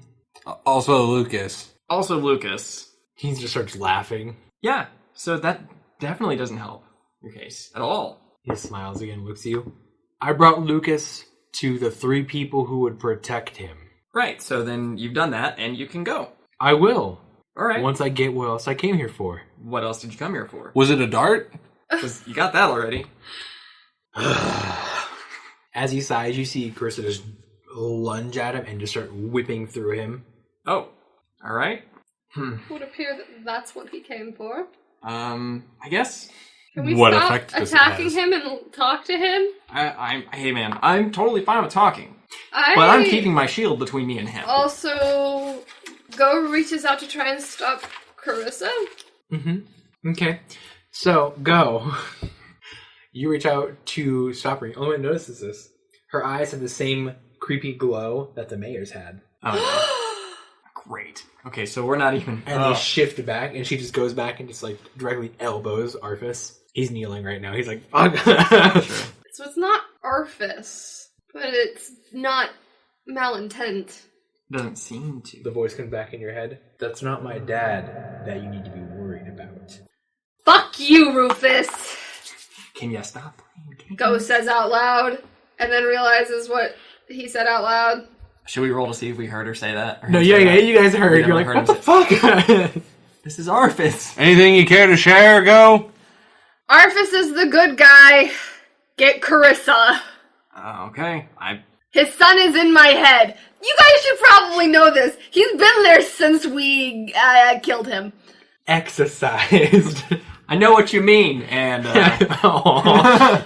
Also, Lucas. Also, Lucas. He just starts laughing. Yeah, so that definitely doesn't help your case at all. He smiles again, looks at you. I brought Lucas to the 3 people who would protect him. Right, so then you've done that, and you can go. I will. All right. Once I get what else I came here for. What else did you come here for? Was it a dart? 'Cause you got that already. As he sighs, you see Carissa just lunge at him and just start whipping through him. Oh, all right. Would appear that that's what he came for. I guess. Can we What stop effect does it attacking has? him and talk to him? Hey man, I'm totally fine with talking, but I'm keeping my shield between me and him. Also, Go reaches out to try and stop Carissa. Okay. So, Go. You reach out to stop her. Oh, notices this. Her eyes have the same creepy glow that the mayor's had. Oh, no. Great. Okay, so we're not even. And they shift back, and she just goes back and just, like, directly elbows Arfus. He's kneeling right now. He's like, fuck. Sure. So it's not Arfus, but it's not malintent. Doesn't seem to. The voice comes back in your head. That's not my dad that you need to be worried about. Fuck you, Rufus! Can you stop playing? Go says out loud, and then realizes what he said out loud. Should we roll to see if we heard her say that? Or No, him yeah, say that? you guys heard. We You're never like, heard what him the fuck? This is Arfus. Anything you care to share, Go? Arfus is the good guy. Get Carissa. Okay. His son is in my head. You guys should probably know this. He's been there since we killed him. Exercised. I know what you mean, and Aw.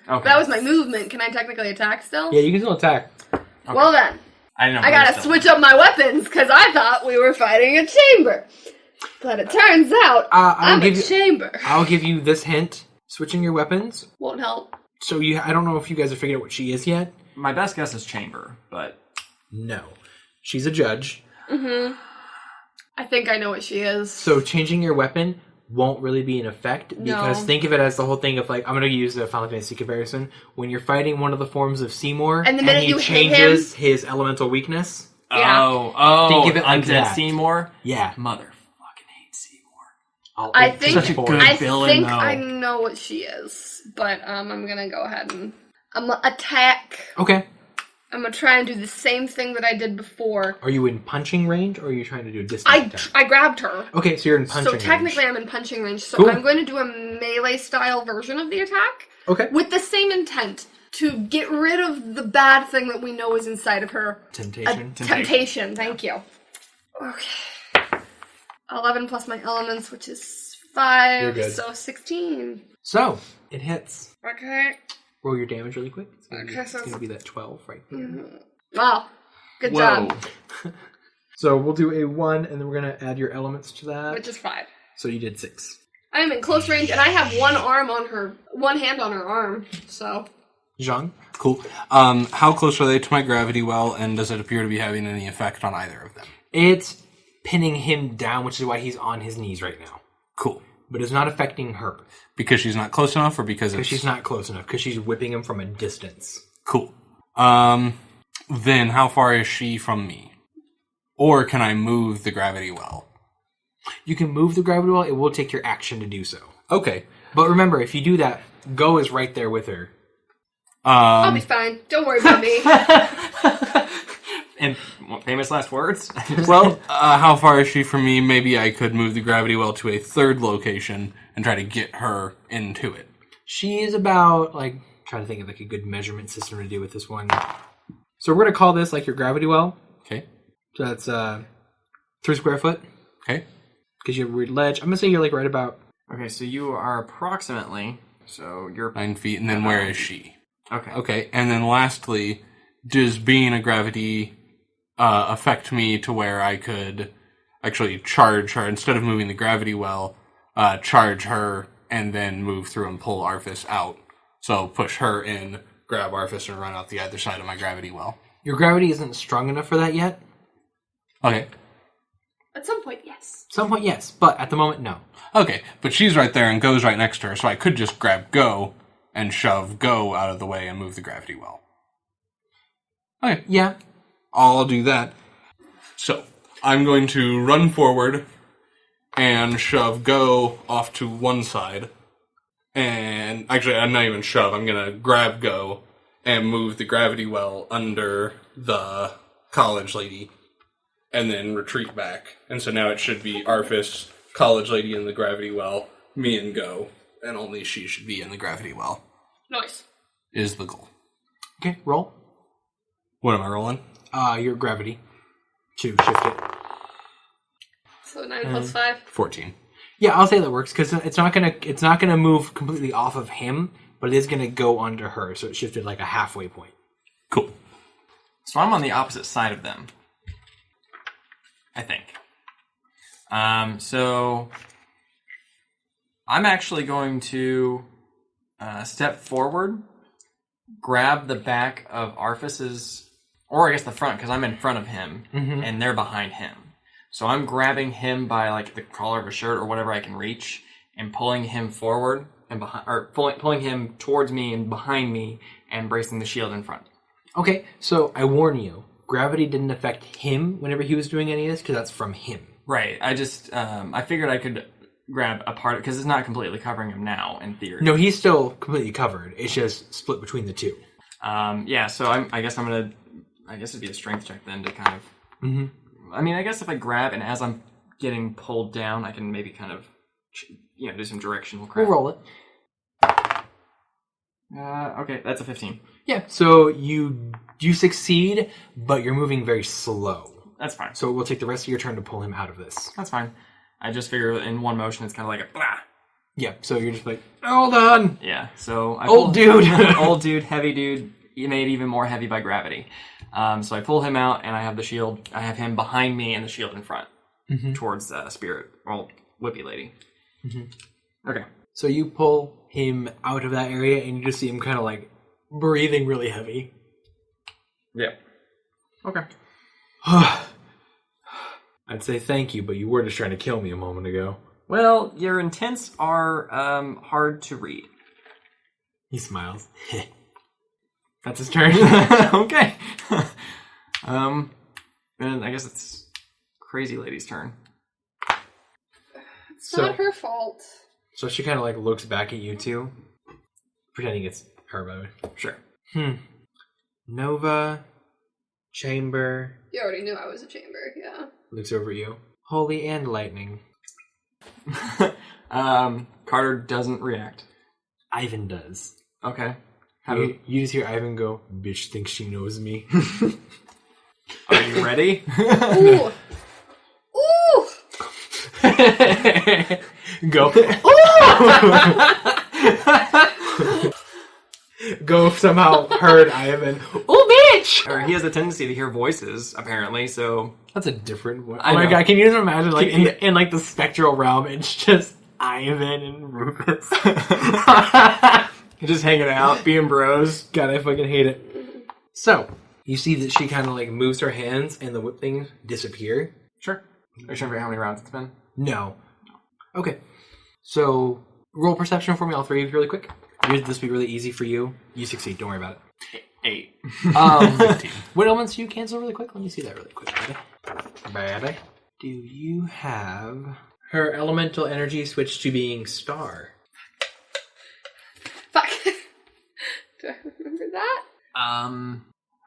okay. That was my movement. Can I technically attack still? Yeah, you can still attack. Well then, I didn't know. I gotta switch up my weapons because I thought we were fighting a chamber. But it turns out I'm a chamber. I'll give you this hint. Switching your weapons. Won't help. So I don't know if you guys have figured out what she is yet. My best guess is chamber, but No. She's a judge. I think I know what she is. So changing your weapon won't really be an effect because No. think of it as the whole thing of like, I'm going to use the Final Fantasy comparison. When you're fighting one of the forms of Seymour And the minute he you hit changes his elemental weakness. Yeah. Oh, Think of it like Undead that. Seymour. Yeah. Motherfucking hate Seymour. I think Such a good I villain, think though. I know what she is, but I'm gonna go ahead and I'm gonna attack. Okay. I'm gonna try and do the same thing that I did before. Are you in punching range or are you trying to do a distance attack? I grabbed her. Okay, so you're in punching So range. technically I'm in punching range. So Cool. I'm going to do a melee style version of the attack Okay. with the same intent to get rid of the bad thing that we know is inside of her. Temptation. Temptation, thank you. Okay. 11 plus my elements, which is 5, You're good. so 16. So, it hits. Okay. Roll your damage really quick. It's Okay, going so to be that 12 right there. Wow. Good Whoa. job. So we'll do a 1, and then we're going to add your elements to that. Which is 5. So you did 6. I am in close range, and I have one hand on her arm, so. Jean? Cool. How close are they to my gravity well, and does it appear to be having any effect on either of them? It's pinning him down, which is why he's on his knees right now. Cool. But it's not affecting her. Because she's not close enough, or because Because it's... she's not close enough. Because she's whipping him from a distance. Cool. Then how far is she from me? Or can I move the gravity well? You can move the gravity well. It will take your action to do so. Okay. But remember, if you do that, Go is right there with her. I'll be fine. Don't worry about me. And famous last words? Well, how far is she from me? Maybe I could move the gravity well to a third location and try to get her into it. She is about, like, trying to think of like a good measurement system to do with this one. So we're going to call this like your gravity well. Okay. So that's 3 square foot. Okay. Because you have a weird ledge. I'm going to say you're like right about... Okay, so you are approximately, so you're... 9 feet, and then where is she? Okay. Okay, and then lastly, does being a gravity affect me to where I could actually charge her, instead of moving the gravity well, charge her and then move through and pull Arfus out? So push her in, grab Arfus, and run out the other side of my gravity well. Your gravity isn't strong enough for that yet. Okay. At some point, yes. At some point, yes. But at the moment, no. Okay, but she's right there and Go's right next to her, so I could just grab Go and shove Go out of the way and move the gravity well. Okay, Yeah. I'll do that. So, I'm going to run forward and shove Go off to one side. And actually, I'm not even shove. I'm going to grab Go and move the gravity well under the college lady and then retreat back. And so now it should be Arfis, College Lady in the gravity well, me and Go, and only she should be in the gravity well. Nice. Is the goal. Okay, roll. What am I rolling? Your gravity. To shift it. So 9 plus 5. 14. Yeah, I'll say that works because it's not gonna move completely off of him, but it is gonna go onto her. So it shifted like a halfway point. Cool. So I'm on the opposite side of them, I think. So I'm actually going to step forward, grab the back of Arfis's, or I guess the front, because I'm in front of him, and they're behind him. So I'm grabbing him by like the collar of a shirt or whatever I can reach, and pulling him forward and behind, or pulling him towards me and behind me, and bracing the shield in front. Okay, so I warn you, gravity didn't affect him whenever he was doing any of this because that's from him. Right. I just I figured I could grab a part because it's not completely covering him now in theory. No, he's still completely covered. It's just split between the two. Yeah. So I guess it'd be a strength check then to kind of. I mean, I guess if I grab and as I'm getting pulled down, I can maybe kind of, do some directional crap. We'll roll it. Okay, that's a 15. Yeah, so you succeed, but you're moving very slow. That's fine. So it will take the rest of your turn to pull him out of this. That's fine. I just figure in one motion it's kind of like a blah. Yeah, so you're just like, hold on! Yeah, so I Old dude! Old dude, heavy dude, made even more heavy by gravity. So I pull him out and I have the shield, I have him behind me and the shield in front towards Spirit, well, Whippy Lady. Okay. So you pull him out of that area and you just see him kind of like breathing really heavy. Yeah. Okay. I'd say thank you, but you were just trying to kill me a moment ago. Well, your intents are hard to read. He smiles. That's his turn. Okay. And I guess it's Crazy Lady's turn. It's not her fault. So she kind of like looks back at you two, pretending it's her, by the way. Sure. Nova, Chamber. You already knew I was a chamber, yeah. Looks over at you. Holy and Lightning. Carter doesn't react. Ivan does. Okay. You just hear Ivan go, bitch thinks she knows me. Are you ready? Ooh! Ooh! Go. Go somehow heard Ivan. Oh, bitch! Or he has a tendency to hear voices, apparently, so... That's a different one. I Oh my know. god, can you just imagine, like, in like, the spectral realm, it's just Ivan and Rufus. Just hanging out, being bros. God, I fucking hate it. So, you see that she kind of, like, moves her hands and the whip things disappear. Sure. Are you sure how many rounds it's been? No. Okay. So, roll perception for me, all three of you, really quick. This will be really easy for you. You succeed, don't worry about it. 8. 15. What elements do you cancel really quick? Let me see that really quick, buddy. Do you have her elemental energy switch to being star? Fuck. Do I remember that?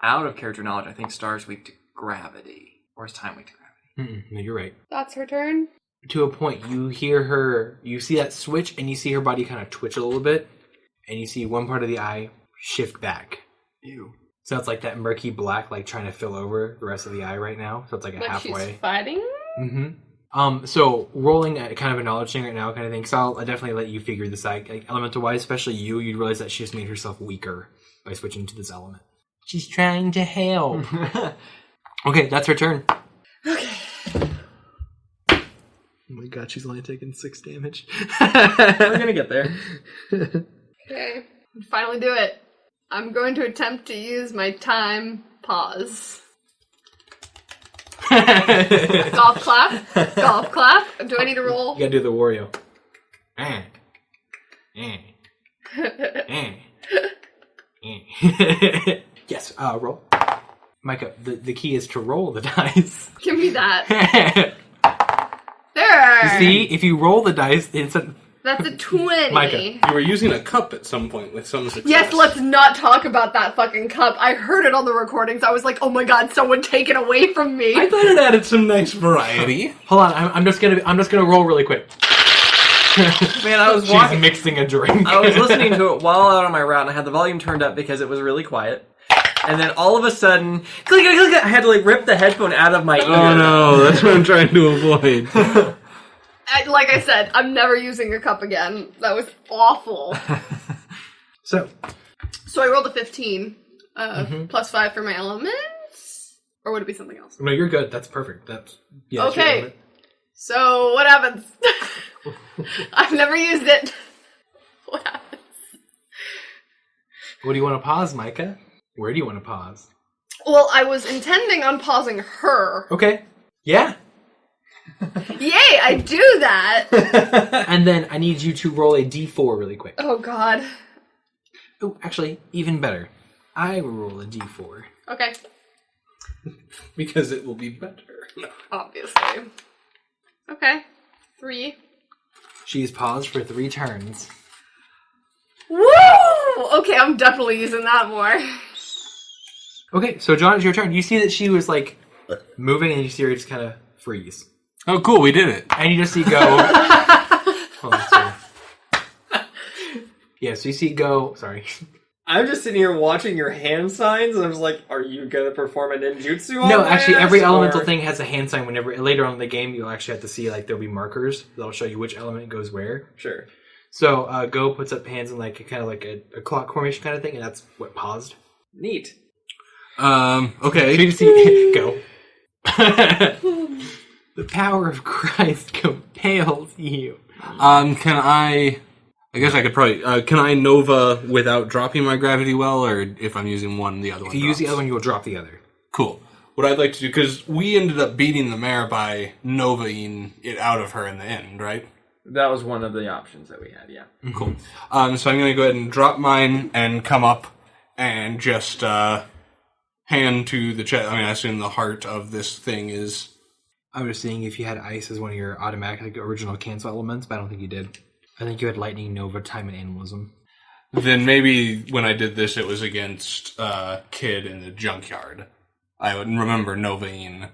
Out of character knowledge, I think Star's weak to gravity. Or is Time weak to gravity? No, you're right. That's her turn? To a point, you hear her, you see that switch, and you see her body kind of twitch a little bit, and you see one part of the eye shift back. Ew. So it's like that murky black, like trying to fill over the rest of the eye right now. So it's like a Like halfway. she's fighting? So rolling a kind of a knowledge thing right now kind of thing. So I'll definitely let you figure this out. Like, elemental wise, especially you'd realize that she just made herself weaker by switching to this element. She's trying to help. Okay, that's her turn. Okay. Oh my god, she's only taken 6 damage. We're gonna get there. Okay. Finally do it. I'm going to attempt to use my time pause. Golf clap. Golf clap. Do I need to roll? You gotta do the Wario. Yes, roll. Micah, the key is to roll the dice. Give me that. There! You see, if you roll the dice, it's a... That's a 20. Micah, You were using a cup at some point with some success. Yes, let's not talk about that fucking cup. I heard it on the recordings. I was like, oh my god, someone take it away from me. I thought it added some nice variety. hold on. I'm just gonna roll really quick. Man, I was She's walking. mixing a drink. I was listening to it while out on my route, and I had the volume turned up because it was really quiet. And then all of a sudden, click, click, click, I had to like rip the headphone out of my ear. Oh no, that's what I'm trying to avoid. Like I said, I'm never using a cup again. That was awful. So So I rolled a 15. Plus 5 for my elements? Or would it be something else? no, you're good. That's perfect. That's your Okay. element. So what happens? I've never used it. What happens? What do you want to pause, Micah? Where do you want to pause? Well, I was intending on pausing her. Okay. Yeah. Yay, I do that! And then I need you to roll a d4 really quick. Oh god. Oh, actually, even better. I will roll a d4. Okay, Because it will be better. obviously. Okay, 3. She's paused for 3 turns. Woo! Okay, I'm definitely using that more. Okay, so John, it's your turn. You see that she was like moving, and you see her just kind of freeze, Oh, cool, we did it. and you just see go. Hold on, sorry. Yeah, so you see go. Sorry. I'm just sitting here watching your hand signs, and I'm just like, are you gonna perform a ninjutsu on No, my actually, ass, every or- elemental thing has a hand sign. Whenever later on in the game, you'll actually have to see like there'll be markers that'll show you which element goes where. Sure. So go puts up hands in like kind of like a clock formation kind of thing, and that's what paused. Neat. So Okay. you just see go. The power of Christ compels you. Can I guess I could probably, can I Nova without dropping my gravity well, or if I'm using one, the other one If you use the drops? other one, you will drop the other. Cool. What I'd like to do, because we ended up beating the mare by Novaing it out of her in the end, right? That was one of the options that we had, yeah. Cool. So I'm going to go ahead and drop mine and come up and just hand to the chest. I mean, I assume the heart of this thing is... I was seeing if you had ice as one of your automatic like, original cancel elements, but I don't think you did. I think you had lightning, nova, time, and animalism. Then maybe when I did this, it was against Kid in the junkyard. I would remember Novaing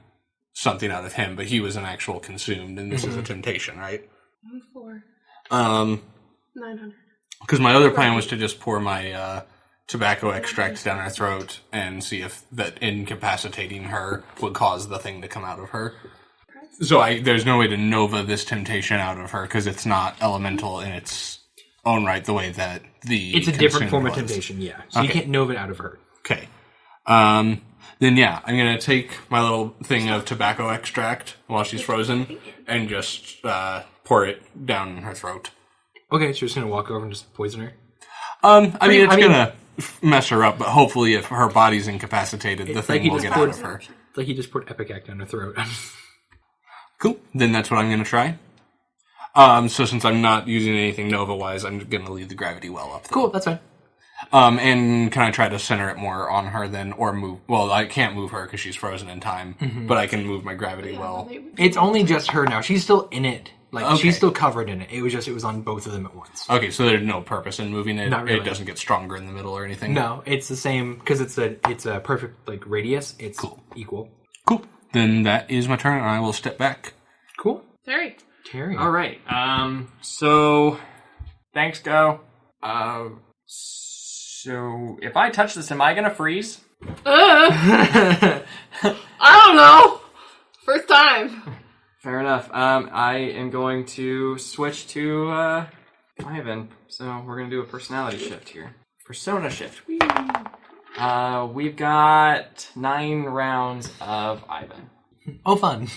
something out of him, but he was an actual consumed, and this is a temptation, right? 4. 900. 900. Because my other plan was to just pour my tobacco extract down her throat and see if that incapacitating her would cause the thing to come out of her. So there's no way to Nova this temptation out of her because it's not elemental in its own right the way that the It's a different consumed form of was. temptation, yeah. So you Okay. can't nova it out of her. Okay. Then yeah, I'm gonna take my little thing of tobacco extract while she's frozen and just pour it down her throat. Okay, so you're just going to walk over and just poison her? I mean, it's gonna mess her up, but hopefully if her body's incapacitated, the It's thing like you will just get poured- out of her. It's like you just poured Epicac down her throat. Cool. Then that's what I'm gonna try. So since I'm not using anything Nova-wise, I'm gonna leave the gravity well up. Then. Cool, that's fine. And can I try to center it more on her then, or move? Well, I can't move her because she's frozen in time, but I can move my gravity well. It's only just her now. She's still in it. Like, Okay. she's still covered in it. It was on both of them at once. Okay, so there's no purpose in moving it. Not really. It doesn't get stronger in the middle or anything. No, it's the same, because it's a perfect, like, radius. It's equal. Cool. Then that is my turn, and I will step back. Cool. Terry. Terry. All right. So thanks, Go. So if I touch this, am I gonna freeze? I don't know. First time. Fair enough. I am going to switch to Ivan. So we're gonna do a personality shift here. Persona shift. Whee! We've got 9 rounds of Ivan. Oh, fun.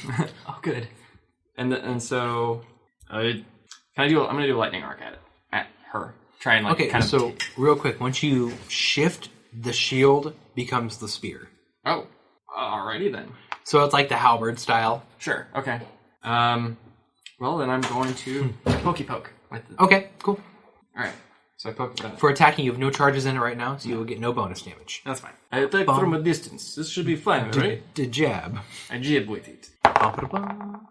Oh, good. And so, I'm gonna do a lightning arc at her. Try and like Okay, kind of. so real quick, once you shift, the shield becomes the spear. Oh, alrighty then. So it's like the halberd style. Sure. Okay. Well then I'm going to pokey poke with the. Okay, cool. All right. So I poke that. For attacking, you have no charges in it right now, so you will get no bonus damage. That's fine. I attack from a distance. This should be fine, right? The jab. I jab with it. Ba-ba-da-ba.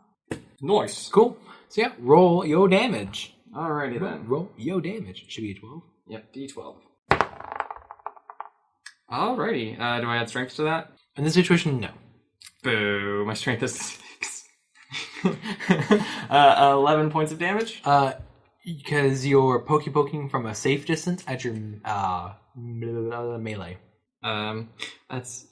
Nice. Cool. So yeah, roll your damage. Alrighty then. Roll yo damage. It should be a 12. Yep, D12. Alrighty. Do I add strength to that? In this situation, no. Boo. My strength is 6. 11 points of damage? Because you're poking from a safe distance at your melee. That's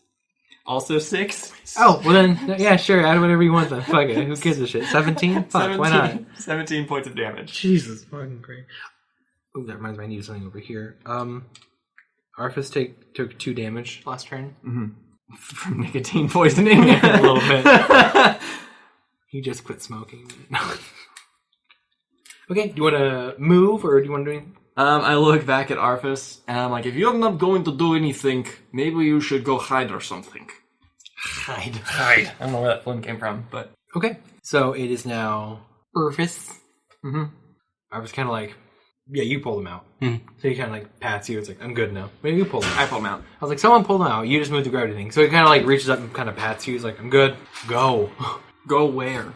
also 6. Oh, well then, yeah, sure, add whatever you want then. Fuck it, who gives a shit? 17? Fuck, why not? 17 points of damage. Jesus fucking Christ. Oh, that reminds me, I need something over here. Arfus took 2 damage last turn. Mm-hmm. From nicotine poisoning? A little bit. He just quit smoking. Okay, do you want to move, or do you want to do anything? I look back at Arfus, and I'm like, if you're not going to do anything, maybe you should go hide or something. Hide. I don't know where that phone came from, but... Okay, so it is now Arfus. Mm-hmm. Arfus kind of like, yeah, you pulled him out. So he kind of like pats you. It's like, I'm good now. Maybe you pulled him out. I pulled him out. I was like, someone pulled him out. You just moved the gravity thing. So he kind of like reaches up and kind of pats you. He's like, I'm good. Go. Go where?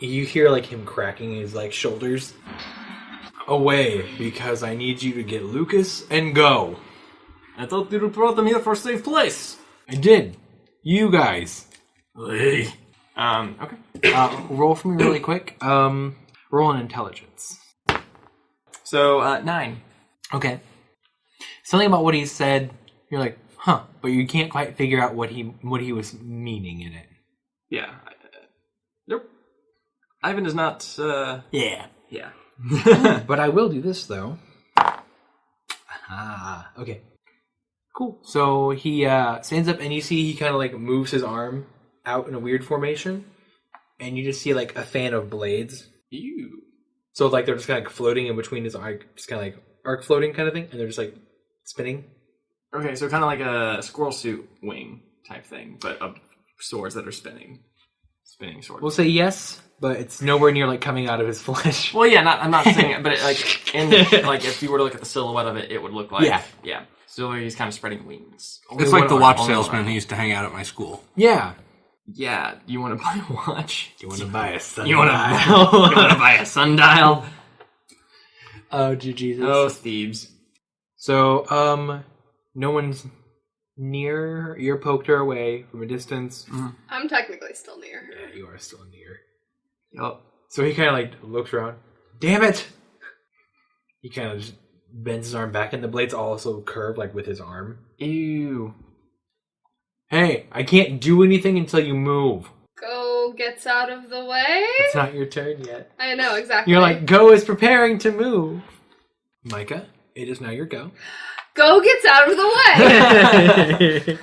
You hear like him cracking his like shoulders. Away, because I need you to get Lucas and go. I thought you brought them here for a safe place. I did. You guys. Hey. Okay. Roll for me really quick. Roll an intelligence. So, 9. Okay. Something about what he said, you're like, huh, but you can't quite figure out what he was meaning in it. Yeah. Nope. Ivan is not, Yeah. Yeah. But I will do this, though. Ah, okay. Cool. So he stands up, and you see he kind of like moves his arm out in a weird formation, and you just see like a fan of blades. Ew. So like they're just kind of like floating in between his arc, just kind of like arc floating kind of thing, and they're just like spinning. Okay, so kind of like a squirrel suit wing type thing, but of swords that are spinning. Spinning swords. We'll say yes, but it's nowhere near like coming out of his flesh. Well, yeah, I'm not saying it, but it, like like if you were to look at the silhouette of it, it would look like yeah. So he's kind of spreading wings. It's like the watch salesman who used to hang out at my school. Yeah. Yeah. You want to buy a watch? You want to buy a sundial? You want to buy a sundial? Oh, Jesus. Oh, thieves. So, no one's near. You're poked her away from a distance. I'm technically still near her. Yeah, you are still near. Yup. So he kind of like looks around. Damn it! He kind of just bends his arm back, and the blades also curve like with his arm. Ew. Hey, I can't do anything until you move. Go gets out of the way? It's not your turn yet. I know, exactly. You're like, Go is preparing to move. Micah, it is now your go. Go gets out of the way!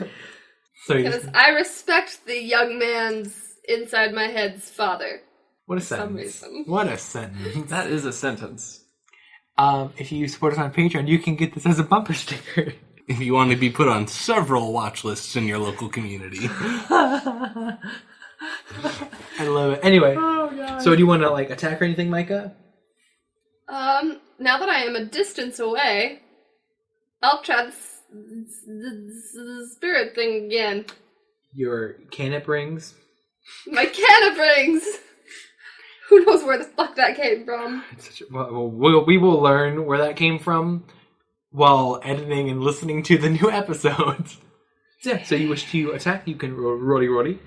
So Because I respect the young man's inside my head's father. what a For some sentence. reason. What a sentence. That is a sentence. If you support us on Patreon, you can get this as a bumper sticker. If you want to be put on several watch lists in your local community. I love it. Anyway, so do you want to like attack or anything, Micah? Now that I am a distance away, I'll try the spirit thing again. Your canip rings. My cannon rings! Who knows where the fuck that came from? It's such a, well, we will learn where that came from while editing and listening to the new episodes. Yeah, so you wish to attack, you can roll rolly.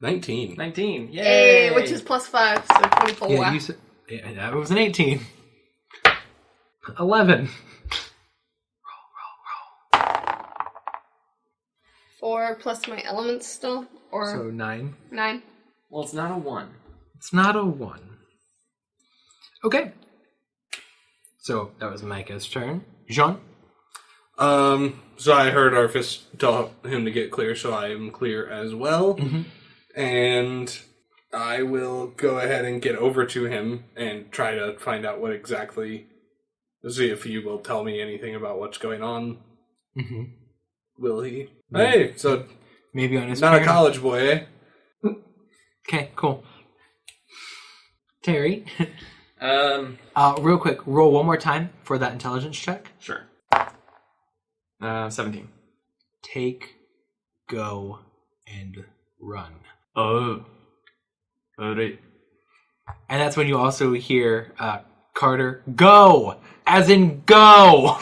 19. 19. Yay! Hey, which is +5, so 24. Yeah, you said that was an 18. 11. 4 plus my elements still? Or So 9. 9? Well, it's not a 1. It's not a 1. Okay. So that was Micah's turn. Jean? So I heard Arfus tell him to get clear, so I am clear as well. Mhm. And I will go ahead and get over to him and try to find out what exactly... See if he will tell me anything about what's going on. Mm-hmm. Will he? Hey, so Maybe on his not a turn. college boy, eh? Okay, cool. Terry? Um, Real quick, roll one more time for that intelligence check. Sure. 17. Take, go, and run. Oh. Alright. And that's when you also hear Carter, go! As in, go!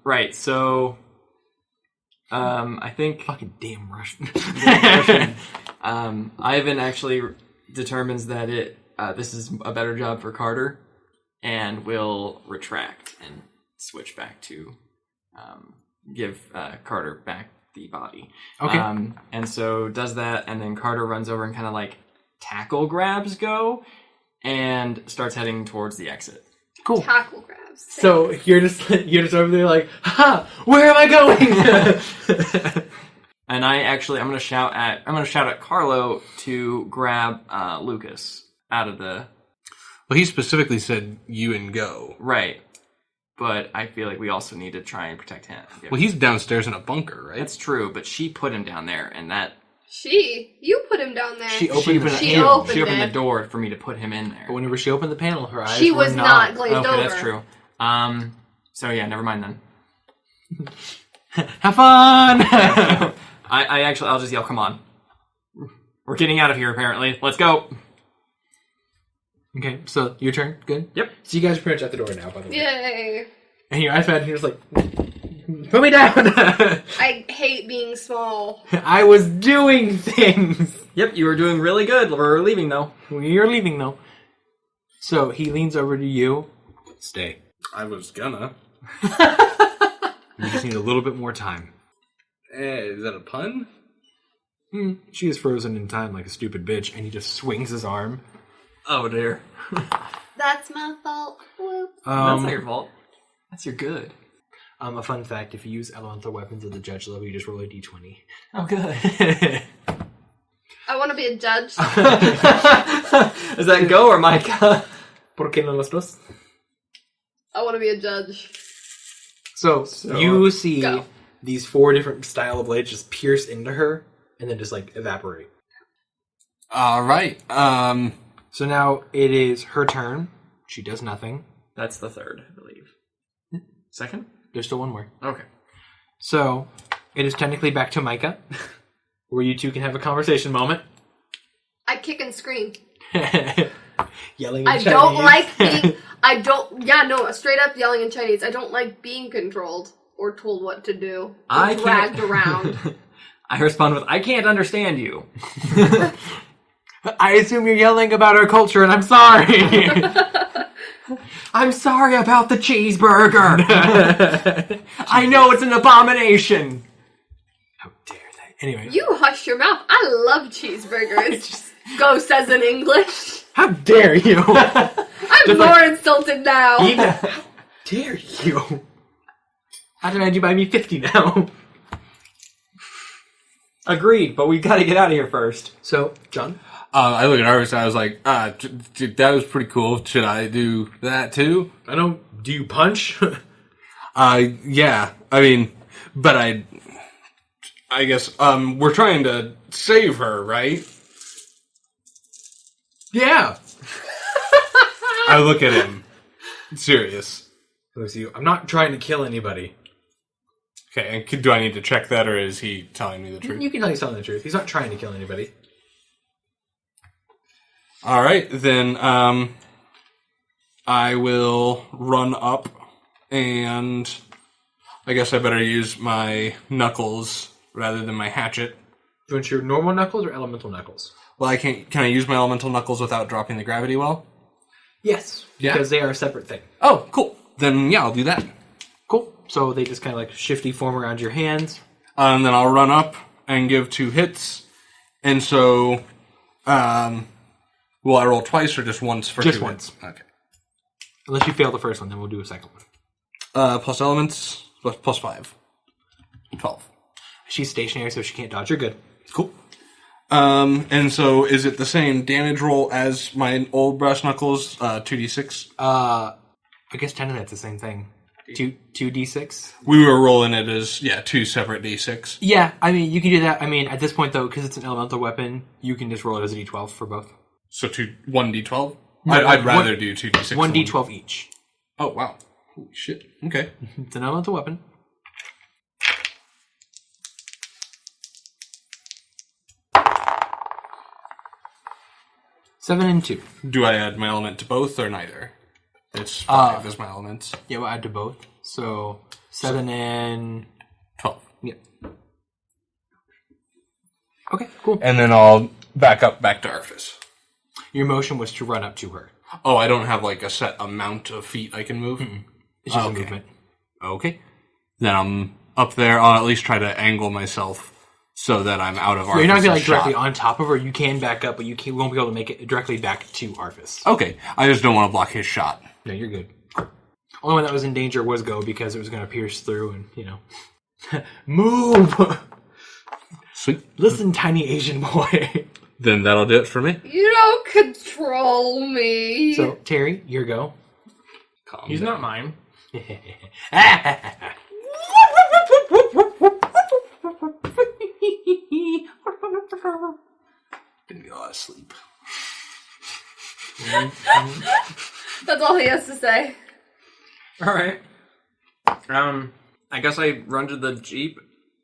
Right, so... I think... Fucking damn Russian. Ivan actually determines that this is a better job for Carter, and will retract and switch back to give Carter back the body. Okay. And so does that, and then Carter runs over and kind of like tackle grabs Go, and starts heading towards the exit. Cool. Tackle grabs. So you're just over there like, ha! Where am I going? And I'm gonna shout at Carlo to grab Lucas out of the... Well, he specifically said you and Go. Right. But I feel like we also need to try and protect him. Well, he's downstairs in a bunker, right? That's true, but she put him down there, and that... You put him down there. She opened the She panel. opened the door for me to put him in there. But whenever she opened the panel, her eyes She were was not glazed Okay, over. that's true. So yeah, never mind then. Have fun! I'll just yell, come on. We're getting out of here, apparently. Let's go. Okay, so your turn. Good? Yep. So you guys are pretty much at the door now, by the way. Yay. And your iPad, and you're just like, put me down! I hate being small. I was doing things! Yep, you were doing really good. We're leaving, though. You're leaving, though. So he leans over to you. Stay. I was gonna. You just need a little bit more time. Is that a pun? She is frozen in time like a stupid bitch, and he just swings his arm. Oh, dear. That's my fault. Whoop. That's not your fault. That's your good. A fun fact, if you use elemental weapons at the judge level, you just roll a d20. Oh, good. I want to be a judge. Is that Go or Micah? ¿Por qué no los dos? I want to be a judge. So you see go. these 4 different style of blades just pierce into her, and then just, like, evaporate. All right. So now it is her turn. She does nothing. That's the third, I believe. Second? There's still one more. Okay. So it is technically back to Micah, where you two can have a conversation moment. I kick and scream. Yelling in I Chinese. don't like being... straight up yelling in Chinese. I don't like being controlled or told what to do. Or dragged around. I respond with, I can't understand you. I assume you're yelling about our culture, and I'm sorry. I'm sorry about the cheeseburger. I know it's an abomination. How dare they? Anyway. You hush your mouth. I love cheeseburgers. Go says in English. How dare you? I'm more insulted now. How dare you? How did you buy me 50 now? Agreed, but we gotta get out of here first. So, John? I look at Arvis and I was like, that was pretty cool. Should I do that too? I know. Do you punch? Yeah. I mean, but I guess, we're trying to save her, right? Yeah. I look at him. Serious. I'm not trying to kill anybody. Okay, and do I need to check that, or is he telling me the truth? You can tell he's telling the truth. He's not trying to kill anybody. All right, then I will run up, and I guess I better use my knuckles rather than my hatchet. Do you want your normal knuckles or elemental knuckles? Well, can I use my elemental knuckles without dropping the gravity well? Yes. Yeah? Because they are a separate thing. Oh, cool. Then, yeah, I'll do that. Cool. So they just kind of like shifty form around your hands. And then I'll run up and give 2 hits. And so, will I roll twice or just once for Just 2 once. hits? Okay. Unless you fail the first one, then we'll do a second one. Plus elements, plus 5. 12. She's stationary, so she can't dodge. You're good. Cool. And so is it the same damage roll as my old brass knuckles, 2d6? I guess technically that's the same thing. 2d6? We were rolling it as, 2 separate d6. Yeah, I mean, you can do that. I mean, at this point, though, because it's an elemental weapon, you can just roll it as a d12 for both. So 1d12? No, I'd rather do 2d6. 1d12 each. Oh, wow. Holy shit. Okay. It's an elemental weapon. 7 and 2. Do I add my element to both or neither? It's 5 as my elements. Yeah, we'll add to both. So 7 and 12. yeah. Okay, cool. And then I'll back to Arfis. Your motion was to run up to her. Oh, I don't have like a set amount of feet I can move? It's just a movement. Okay. Then I'm up there. I'll at least try to angle myself so that I'm out of Arfis. You're not going to be directly on top of her. You can back up, but won't be able to make it directly back to Arfis. Okay. I just don't want to block his shot. No, you're good. Only one that was in danger was Go because it was going to pierce through and, move! Sweet. Listen, tiny Asian boy. Then that'll do it for me. You don't control me. So, Terry, your go. Calm He's down. not mine. Gonna get a lot of sleep. That's all he has to say. All right. I guess I run to the Jeep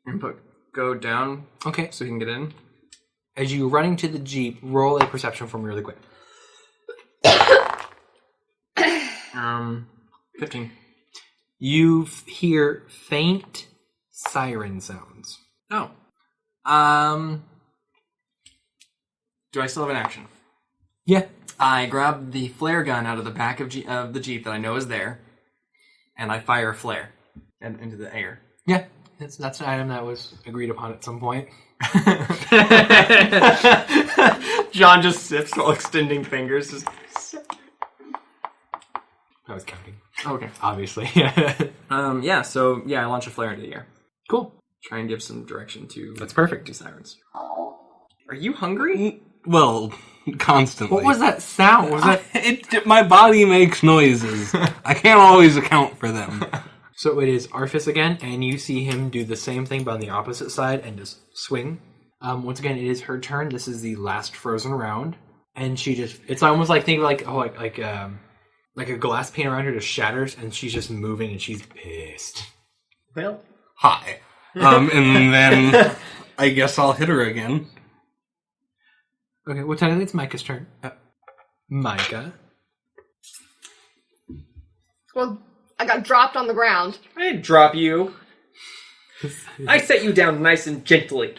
and go down Okay. so he can get in. As you running to the Jeep, roll a perception for me really quick. 15. You hear faint siren sounds. Oh. Do I still have an action? Yeah. I grab the flare gun out of the back of the Jeep that I know is there, and I fire a flare into the air. Yeah. That's an item that was agreed upon at some point. John just sips while extending fingers. Just... I was counting. Okay. Obviously. Yeah, so, I launch a flare into the air. Cool. Try and give some direction to... That's perfect. ...to sirens. Are you hungry? Well, constantly. What was that sound? Was that... My body makes noises. I can't always account for them. So it is Arfis again, and you see him do the same thing but on the opposite side and just swing. Once again, it is her turn. This is the last frozen round. And she just... It's almost like, think like a glass pane around her just shatters, and she's just moving, and she's pissed. Well... Hi. And then I guess I'll hit her again. Okay, well, technically it's Micah's turn. Micah. Well, I got dropped on the ground. I didn't drop you. I set you down nice and gently.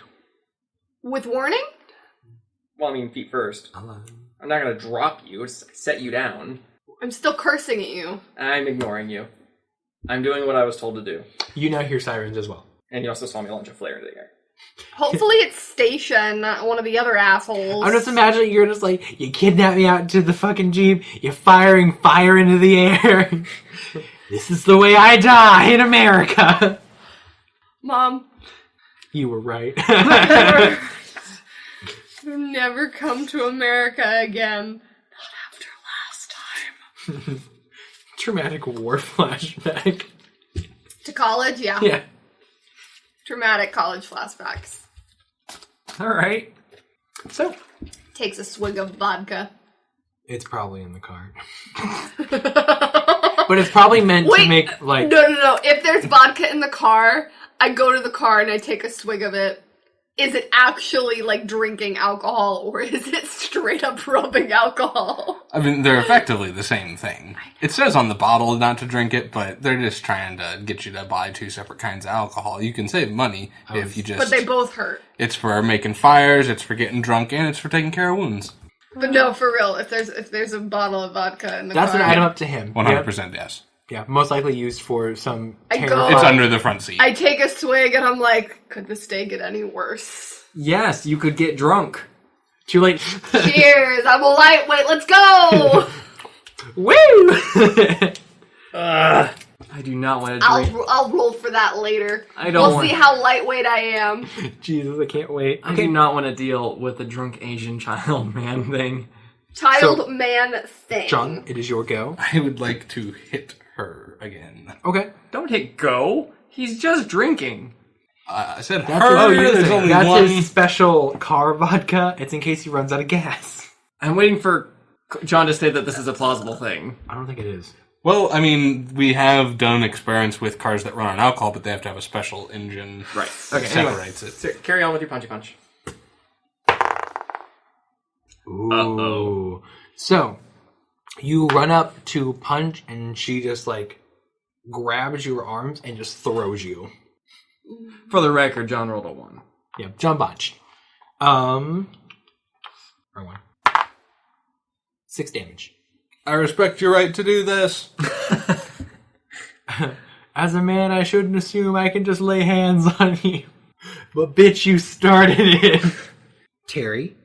With warning? Well, I mean, feet first. I'm not going to drop you. Just set you down. I'm still cursing at you. I'm ignoring you. I'm doing what I was told to do. You now hear sirens as well. And you also saw me launch a flare into the air. Hopefully it's Station, not one of the other assholes. I'm just imagining you're just like, you kidnap me out to the fucking Jeep, you're firing fire into the air. This is the way I die in America. Mom. You were right. Never come to America again. Not after last time. Traumatic war flashback. To college? Yeah. Yeah. Traumatic college flashbacks. All right. So, Takes a swig of vodka. it's probably in the cart. But it's probably meant to make, like... No. If there's vodka in the car, I go to the car and I take a swig of it. Is it actually, like, drinking alcohol, or is it straight up rubbing alcohol? I mean, they're effectively the same thing. It says on the bottle not to drink it, but they're just trying to get you to buy 2 separate kinds of alcohol. You can save money if you just... But they both hurt. It's for making fires, it's for getting drunk, and it's for taking care of wounds. But no, for real, if there's a bottle of vodka in the That's car... an item up to him. 100% yes. Yeah, most likely used for some I go- terrible... It's under the front seat. I take a swig and I'm like, could this day get any worse? Yes, you could get drunk. Too late. Cheers, I'm a lightweight, let's go! Woo! I do not want to drink. I'll roll for that later. I don't We'll want- see how lightweight I am. Jesus, I can't wait. I do not want to deal with the drunk Asian child man thing. Child man thing. John, it is your go. I would like to hit her again. Okay. Don't hit go. He's just drinking. I said That's her, his, there's only that's one. his special car vodka. It's in case he runs out of gas. I'm waiting for John to say that this is a plausible thing. I don't think it is. Well, I mean, we have done experiments with cars that run on alcohol, but they have to have a special engine Right. that Okay, anyway. separates it. So carry on with your punchy punch. Ooh. Uh-oh. So, you run up to punch, and she just, like, grabs your arms and just throws you. For the record, John rolled a 1. Yeah, John botched. Wrong one. 6 damage. I respect your right to do this. As a man, I shouldn't assume I can just lay hands on you. But bitch, you started it. Terry,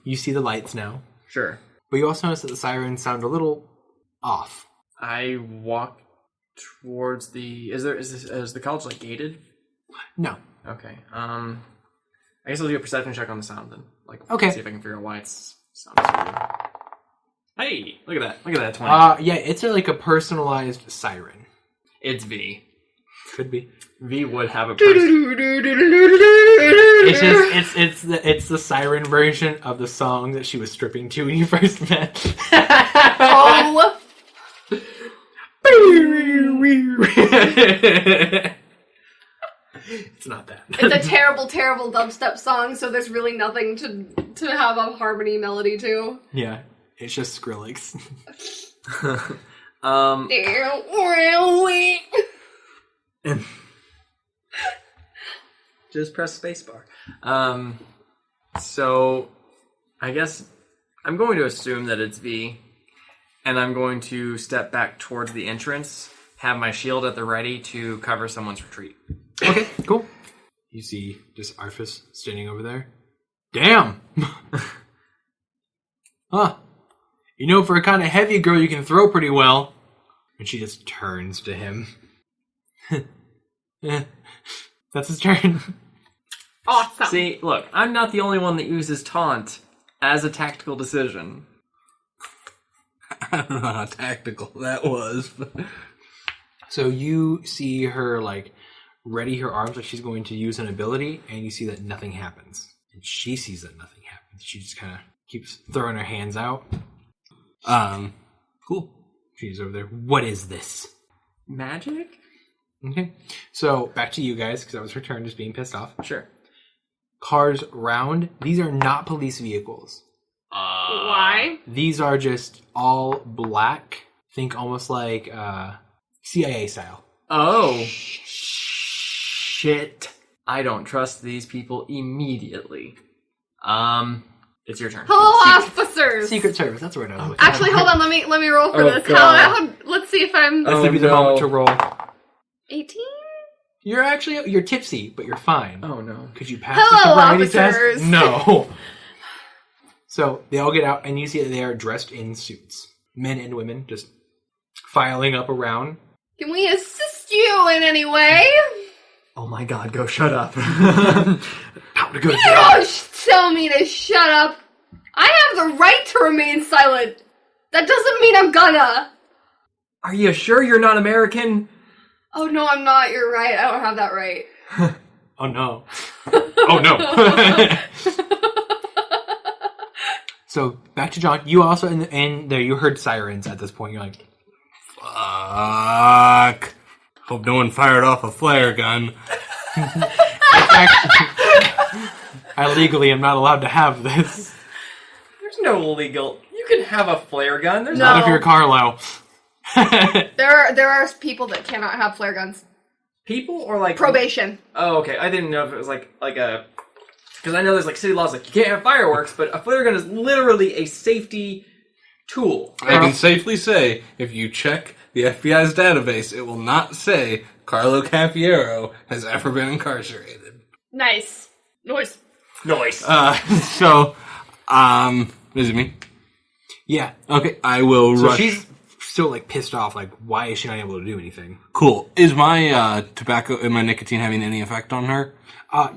you see the lights now. Sure. But you also notice that the sirens sound a little off. I walk towards the... Is the college, like, gated? No. Okay. I guess I'll do a perception check on the sound then. Like, Okay. see if I can figure out why it's sounding so weird. Hey! Look at that. Look at that 20. Yeah, it's like a personalized siren. It's V. Could be. V would have a It's the siren version of the song that she was stripping to when you first met. Oh! It's not that. It's a terrible, terrible dubstep song, so there's really nothing to have a harmony melody to. Yeah, it's just Skrillex. Just press spacebar. So I guess I'm going to assume that it's V, and I'm going to step back towards the entrance, have my shield at the ready to cover someone's retreat. Okay, cool. You see just Arthas standing over there. Damn! Huh. You know, for a kind of heavy girl, you can throw pretty well. And she just turns to him. That's his turn. Awesome. See, look, I'm not the only one that uses taunt as a tactical decision. I don't know how tactical that was. So you see her, like, ready her arms like she's going to use an ability, and you see that nothing happens. And she sees that nothing happens. She just kind of keeps throwing her hands out. Cool. She's over there. What is this? Magic? Okay. So, back to you guys, because that was her turn, just being pissed off. Sure. Cars round. These are not police vehicles. Why? These are just all black. Think almost like CIA style. Oh. Shit. I don't trust these people immediately. It's your turn. Hello, officers! Secret Service, that's where I was. Actually, hold on, let me roll for Oh, this. God. Let's see if I'm... This would be the moment to roll. 18? You're tipsy, but you're fine. Oh, no. Could you pass Hello, the sobriety officers. test? No. So they all get out, and you see that they are dressed in suits. Men and women, just filing up around. Can we assist you in any way? Oh my god, go shut up. How to go You don't tell me to shut up. I have the right to remain silent. That doesn't mean I'm gonna. Are you sure you're not American? Oh no, I'm not. You're right. I don't have that right. Oh no. Oh no. So back to John. You also and there you heard sirens at this point. You're like, Fuck. Hope no one fired off a flare gun. I legally am not allowed to have this. There's no legal. You can have a flare gun. There's No. Not if you're Carlo. There are people that cannot have flare guns. people or like Probation. Oh, okay. I didn't know if it was like a because I know there's like city laws like you can't have fireworks, but a flare gun is literally a safety tool. I can safely say, if you check the FBI's database, it will not say Carlo Cafiero has ever been incarcerated. Nice. Noise. Noise. So, is it me? Yeah. Okay, I will So rush. she's still like pissed off. Like, why is she not able to do anything? Cool. Is my tobacco and my nicotine having any effect on her?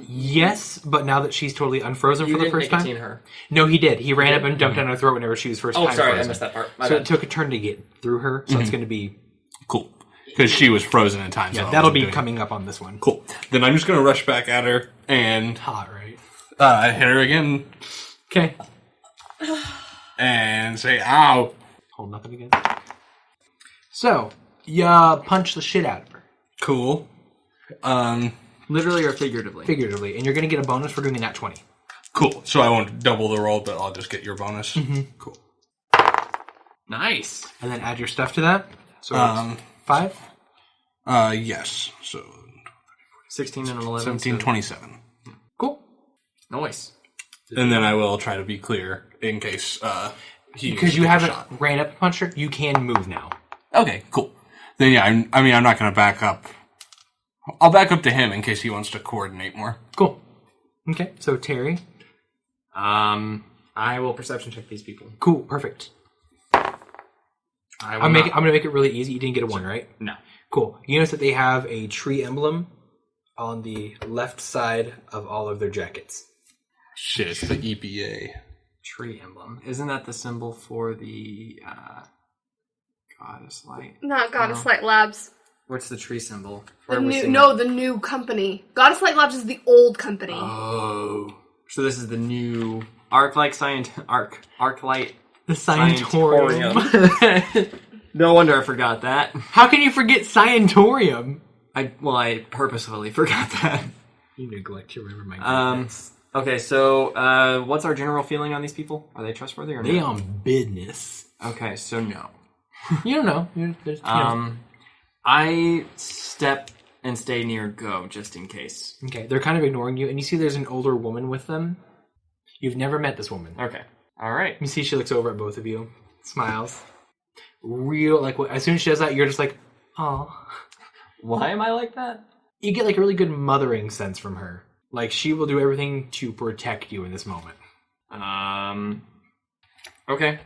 Yes, but now that she's totally unfrozen you for the didn't first nicotine time. her. No, he did. He ran up and dumped down her throat whenever she was first. Oh, time sorry, frozen. I missed that part. My So bad. it took a turn to get through her. So it's going to be Cool. Because she was frozen at times. yeah. so I That'll wasn't be doing it. coming up on this one. Cool. Then I'm just going to rush back at her and Hot, right? hit her again Okay. and say, ow. Hold nothing again. So ya punch the shit out of her, Cool. Literally or figuratively? figuratively, and you're going to get a bonus for doing a nat 20. Cool. So I won't double the roll, but I'll just get your bonus. Cool. Nice. And then add your stuff to that. So it's 5? Yes. So 16 and an 11. 17, 27. Cool. Nice. And then I will try to be clear in case he Because you took a haven't shot. ran up to punch her, you can move now. Okay, cool. Then yeah, I'm not going to back up. I'll back up to him in case he wants to coordinate more. Cool. Okay, so Terry. I will perception check these people. Cool, perfect. I'm going to make it really easy. You didn't get a 1, right? No. Cool. You notice that they have a tree emblem on the left side of all of their jackets. Shit, it's the EPA. Tree emblem. Isn't that the symbol for the Goddess Light? Not Goddess Light Labs. What's the tree symbol? The new company. Goddess Light Labs is the old company. Oh. So this is the new Arclight. The Scientorium. No wonder I forgot that. How can you forget Scientorium? I purposefully forgot that. You neglect to remember my goodness. Okay, so what's our general feeling on these people? Are they trustworthy or They not? on business. Okay, so no. You don't know. I step and stay near Go just in case. Okay, they're kind of ignoring you, and you see there's an older woman with them. You've never met this woman. Okay, all right. You see she looks over at both of you, smiles. As soon as she does that, you're just like, oh. Why am I like that? You get like a really good mothering sense from her. Like, she will do everything to protect you in this moment. Okay.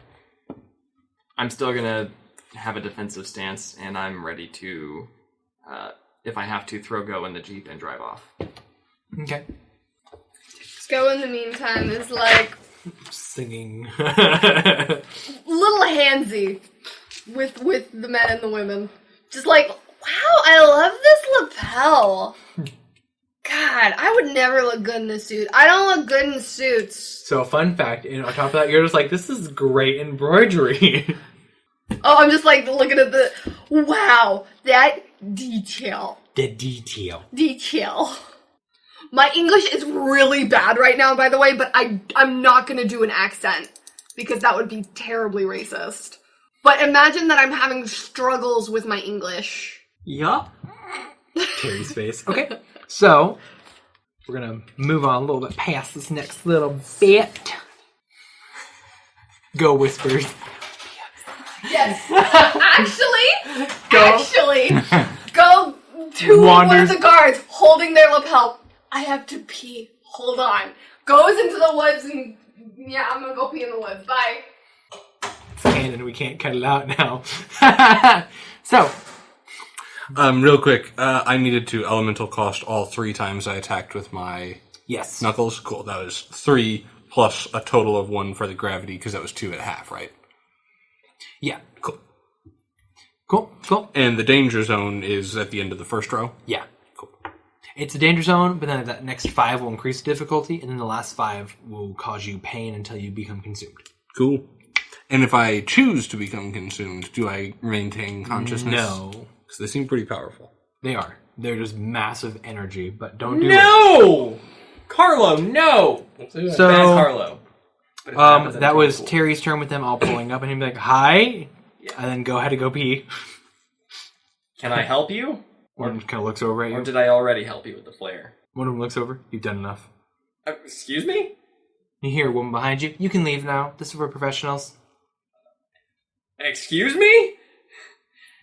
I'm still gonna have a defensive stance, and I'm ready to, if I have to, throw Go in the Jeep and drive off. Okay. Go in the meantime is like Singing. little handsy with the men and the women. Just like, wow, I love this lapel. God, I would never look good in a suit. I don't look good in suits. So, fun fact, on top of that, you're just like, this is great embroidery. Oh, I'm just like looking at the, wow, that detail. The detail. Detail. My English is really bad right now, by the way, but I'm not going to do an accent because that would be terribly racist. But imagine that I'm having struggles with my English. Yup. Terry's face. Okay. So, we're going to move on a little bit past this next little bit. Go, Whispers. Yes. Actually, go to one of the guards holding their lapel. I have to pee. Hold on. Goes into the woods and, yeah, I'm going to go pee in the woods. Bye. It's canon. We can't cut it out now. So, Real quick, I needed to elemental cost all 3 times I attacked with my yes. knuckles. Cool, that was 3 plus a total of 1 for the gravity, because that was 2 at half, right? Yeah. Cool. Cool. And the danger zone is at the end of the first row? Yeah. Cool. It's a danger zone, but then that next 5 will increase the difficulty, and then the last 5 will cause you pain until you become consumed. Cool. And if I choose to become consumed, do I maintain consciousness? No. Because they seem pretty powerful. They are. They're just massive energy, but don't do it. No! Carlo, no! So, Bad Carlo. But if it happens, I'm that was cool. Terry's turn with them all pulling up, and he'd be like, hi, Yeah. and then go ahead to go pee. Can I help you? One kind of looks over at Or you. did I already help you with the flare? One of them looks over. You've done enough. Excuse me? You hear a woman behind you. You can leave now. This is for professionals. Excuse me?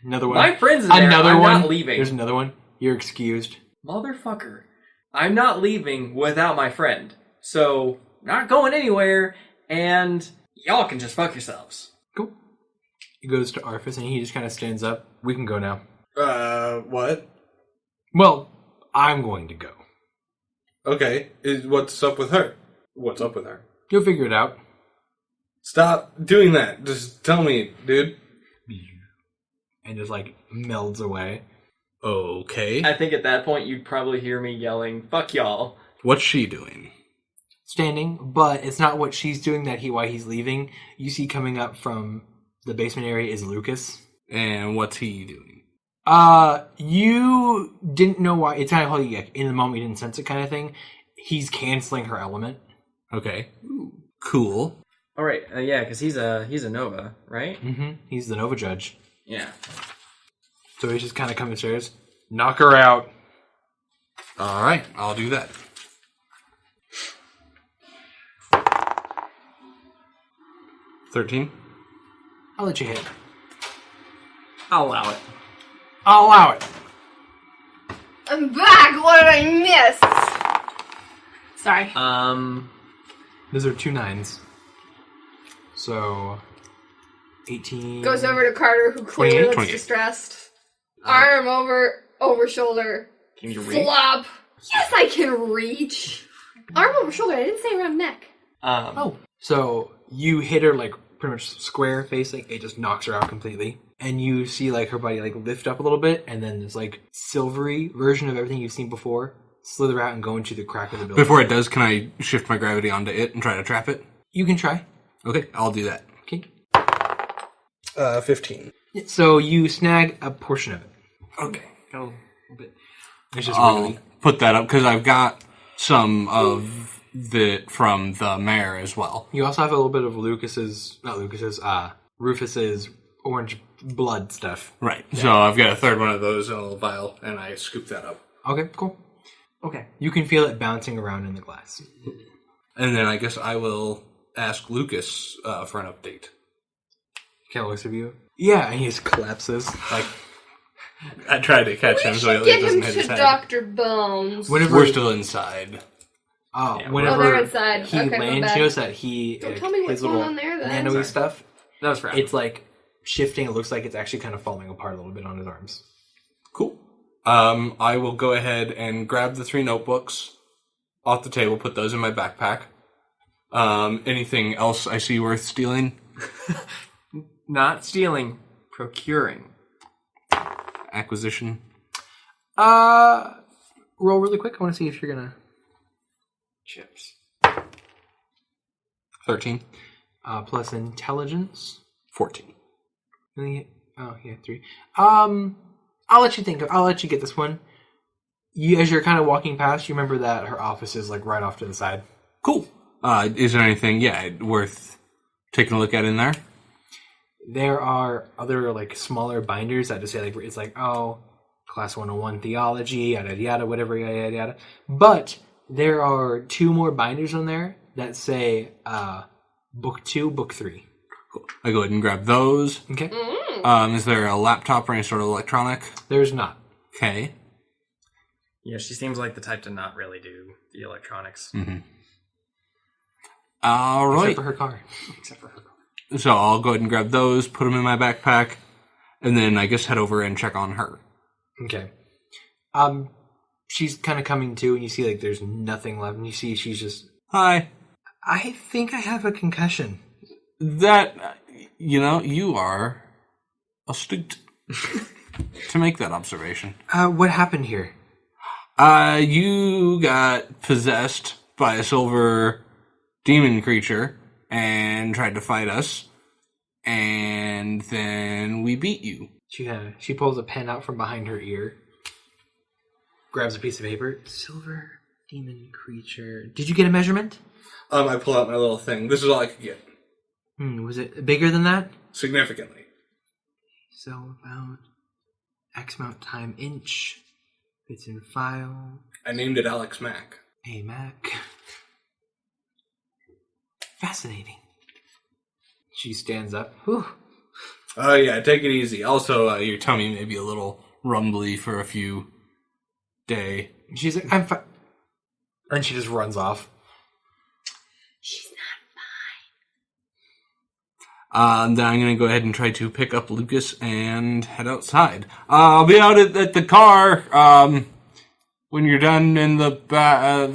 Another one. My friend's in there. Another I'm one. not leaving. There's another one. You're excused. Motherfucker. I'm not leaving without my friend. So, not going anywhere, and y'all can just fuck yourselves. Cool. He goes to Arfus, and he just kind of stands up. We can go now. What? Well, I'm going to go. Okay, what's up with her? What's up with her? You'll figure it out. Stop doing that. Just tell me, dude. And just, like, melds away. Okay. I think at that point you'd probably hear me yelling, fuck y'all. What's she doing? Standing, but it's not what she's doing why he's leaving. You see coming up from the basement area is Lucas. And what's he doing? You didn't know why. It's kind of how you, in the moment you didn't sense it kind of thing. He's canceling her element. Okay. Cool. All right. Yeah, because he's a Nova, right? Mm-hmm. He's the Nova Judge. Yeah. So he's just kind of coming upstairs. Knock her out. All right, I'll do that. $13. I'll let you hit. I'll allow it. I'll allow it. I'm back! What did I miss? Sorry. Those are 2 9s. So 18. Goes over to Carter, who clearly 28, looks 28. distressed. Arm over shoulder. Can you reach? Flop. Yes, I can reach. Arm over shoulder. I didn't say around neck. Oh. So you hit her like pretty much square facing. It just knocks her out completely. And you see like her body like lift up a little bit, and then this like silvery version of everything you've seen before slither out and go into the crack of the building. Before it does, can I shift my gravity onto it and try to trap it? You can try. Okay, I'll do that. Okay. 15. So you snag a portion of it. Okay. Go a little bit. It's just I'll wiggly. put that up because I've got some of it from the mayor as well. You also have a little bit of Rufus's orange blood stuff. Right. So I've got a third one of those in a little vial, and I scoop that up. Okay, cool. Okay. You can feel it bouncing around in the glass. And then I guess I will ask Lucas for an update. Kind of looks at you. Yeah, and he just collapses. Like, I tried to catch him so he Get him doesn't hit to his head. Dr. Bones. whenever We're still inside. whenever they're inside. he Okay, my lands, bad. you notice that he Don't tell me what's his going little on there, then. nano-y Sorry. stuff. That was for It's like shifting. It looks like it's actually kind of falling apart a little bit on his arms. Cool. I will go ahead and grab the 3 notebooks off the table, put those in my backpack. Anything else I see worth stealing? not stealing, procuring. Acquisition. Roll really quick. I want to see if you're gonna Chips. 13. plus intelligence. 14. Really? Oh, yeah, 3. I'll let you think. I'll let you get this one. You, as you're kind of walking past, you remember that her office is like right off to the side. Cool. Is there anything, worth taking a look at in there? There are other like smaller binders that just say like it's like class 101 theology, yada yada, whatever, yada yada yada. But there are 2 more binders on there that say book 2, book 3. Cool. I go ahead and grab those. Okay. Is there a laptop or any sort of electronic? There's not. Okay. Yeah, she seems like the type to not really do the electronics. Mm-hmm. All right. Except for her car. Except for her. So I'll go ahead and grab those, put them in my backpack, and then I guess head over and check on her. Okay. She's kind of coming to, and you see like there's nothing left, and you see she's just. Hi. I think I have a concussion. That, you are astute to make that observation. What happened here? You got possessed by a silver demon creature and tried to fight us, and then we beat you. She pulls a pen out from behind her ear, grabs a piece of paper. Silver demon creature. Did you get a measurement? I pull out my little thing. This is all I could get. Was it bigger than that? Significantly. So about X amount time inch. It's in file. I named it Alex Mack. Hey, Mac. Fascinating. She stands up. Whew. Oh, yeah, take it easy. Also, your tummy may be a little rumbly for a few days. She's like, I'm fine. And she just runs off. She's not Then I'm going to go ahead and try to pick up Lucas and head outside. I'll be out at the car when you're done in the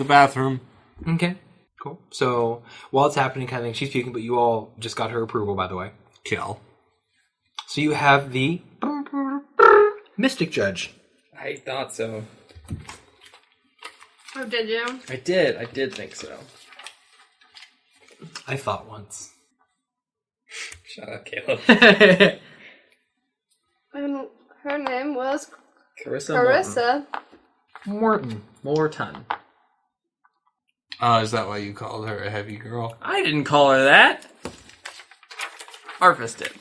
bathroom. Okay, cool. So while it's happening, kind of thing, she's puking, but you all just got her approval, by the way. Kill. So you have the Mystic Judge. I thought so. Oh, did you? I did think so. I thought once. Shut up, Caleb. And her name was Carissa. Carissa. Morton. Morton. Oh, is that why you called her a heavy girl? I didn't call her that. Arfus did.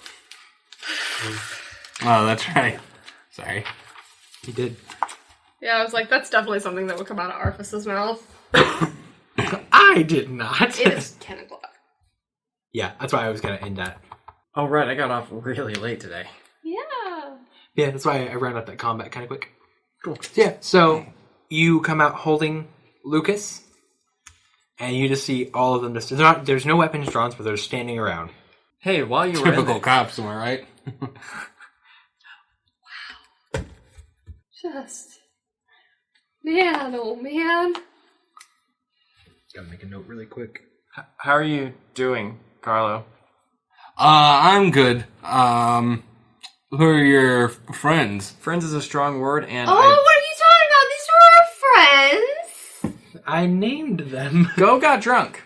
Oh, that's right. Sorry. He did. Yeah, I was like, that's definitely something that would come out of Arfus's mouth. I did not. It is 10 o'clock. Yeah, that's why I was going to end that. Oh, right. I got off really late today. Yeah. Yeah, that's why I ran up that combat kind of quick. Cool. Yeah, so you come out holding Lucas, and you just see all of them. There's no weapons drawn, but they're standing around. Hey, while you were Typical cops, am I right? Just. Man, oh man. Gotta make a note really quick. How are you doing, Carlo? I'm good. Who are your friends? Friends is a strong word, and What are you talking about? These are our friends. I named them. Go got drunk.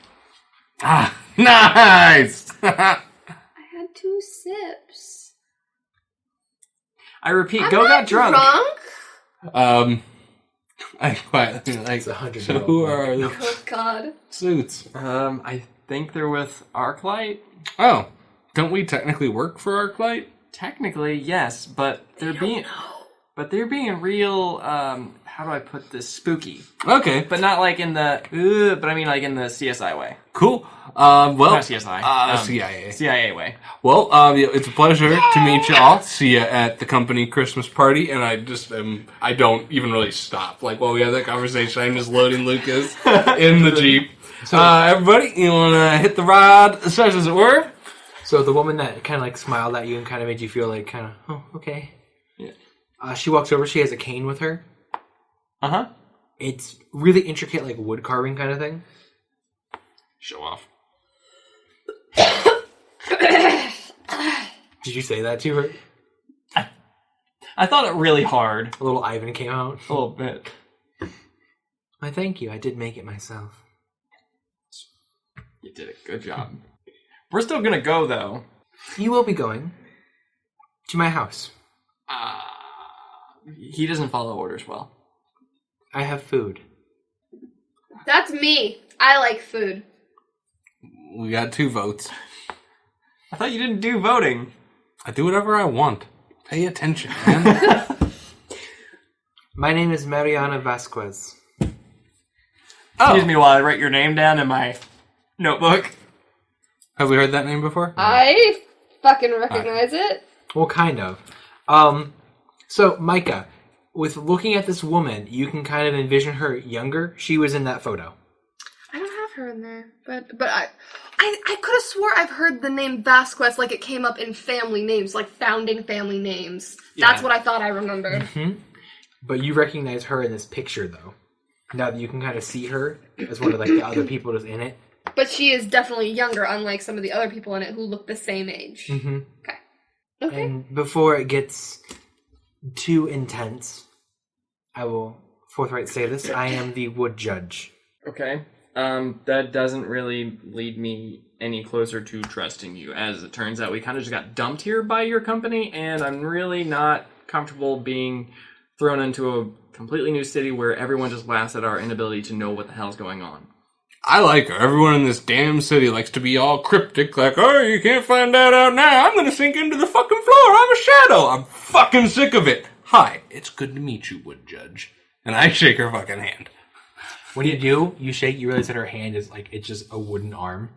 Ah, nice! I had 2 sips. I repeat, I'm Go not got drunk. I quietly like. It's 100. So who are the Oh god. suits? I think they're with Arclight. Oh, don't we technically work for Arclight? Technically, yes, but they're being real. How do I put this? Spooky, Okay, but not like in the. But I mean like in the CSI way, cool. Well, not CSI. CIA. CIA way. Well, yeah, it's a pleasure to meet you all. See you at the company Christmas party, and I don't even really stop. Like while we have that conversation, I'm just loading Lucas in the Jeep. Everybody, you want to hit the ride, such as it were? So the woman that kind of like smiled at you and kind of made you feel like kind of, oh, okay. Yeah. She walks over. She has a cane with her. Uh-huh. It's really intricate, like wood carving kind of thing. Show off. Did you say that to her? I thought it really hard. A little Ivan came out. A little bit. Why, thank you. I did make it myself. You did a good job. We're still gonna go though. You will be going to my house. He doesn't follow orders well. I have food. That's me. I like food. We got 2 votes. I thought you didn't do voting. I do whatever I want. Pay attention, man. My name is Mariana Vasquez. Excuse me while I write your name down in my notebook. Have we heard that name before? I fucking recognize it. Well, kind of. So, Micah, with looking at this woman, you can kind of envision her younger. She was in that photo. I don't have her in there, but I could have swore I've heard the name Vasquez like it came up in family names, like founding family names. That's what I thought I remembered. Mm-hmm. But you recognize her in this picture, though. Now that you can kind of see her as one of like the other people that's in it. But she is definitely younger, unlike some of the other people in it who look the same age. Mm-hmm. Okay. And before it gets too intense, I will forthright say this. I am the wood judge. Okay. That doesn't really lead me any closer to trusting you. As it turns out, we kind of just got dumped here by your company, and I'm really not comfortable being thrown into a completely new city where everyone just laughs at our inability to know what the hell's going on. I like her. Everyone in this damn city likes to be all cryptic, like, oh, you can't find that out now. I'm gonna sink into the fucking floor. I'm a shadow. I'm fucking sick of it. Hi, it's good to meet you, wood judge. And I shake her fucking hand. When you do, you shake, you realize that her hand is like, it's just a wooden arm.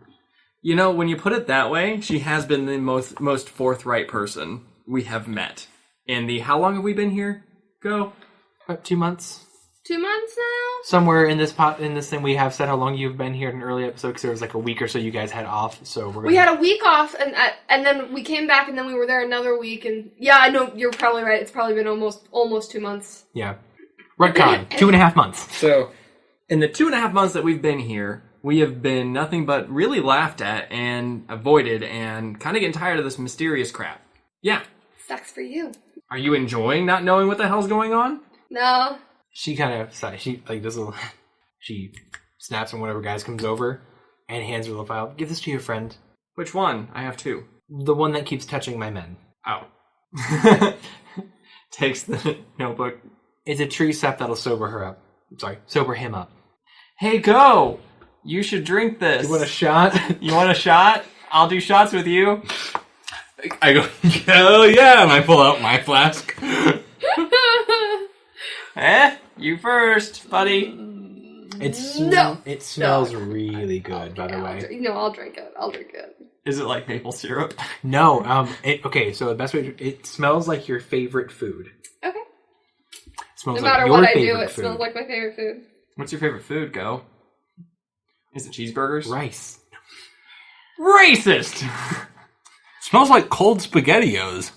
You know, when you put it that way, she has been the most forthright person we have met. In the, how long have we been here? Go. About 2 months. 2 months now? Somewhere in this thing, we have said how long you've been here in an early episode, because there was like a week or so you guys had off. So we're gonna... We had a week off, and then we came back, and then we were there another week, and yeah, I know you're probably right. It's probably been almost 2 months. Yeah. Retcon. 2.5 months. So, in the 2.5 months that we've been here, we have been nothing but really laughed at and avoided and kind of getting tired of this mysterious crap. Yeah. Sucks for you. Are you enjoying not knowing what the hell's going on? No. She kind of, she like does a, she snaps when whatever guys comes over and hands her the file. Give this to your friend. Which one? I have 2. The one that keeps touching my men. Oh. Takes the notebook. It's a tree sap that'll sober her up. Sorry, sober him up. Hey, go! You should drink this. You want a shot? You want a shot? I'll do shots with you. I go, hell yeah, and I pull out my flask. You first, buddy. It smells really good, by the way. I'll drink it. I'll drink it. Is it like maple syrup? No, so the best way it smells like your favorite food. Okay. It smells No like matter your what I do, favorite it food. smells like my favorite food. What's your favorite food, Go? Is it cheeseburgers? Rice. Racist! Smells like cold SpaghettiOs.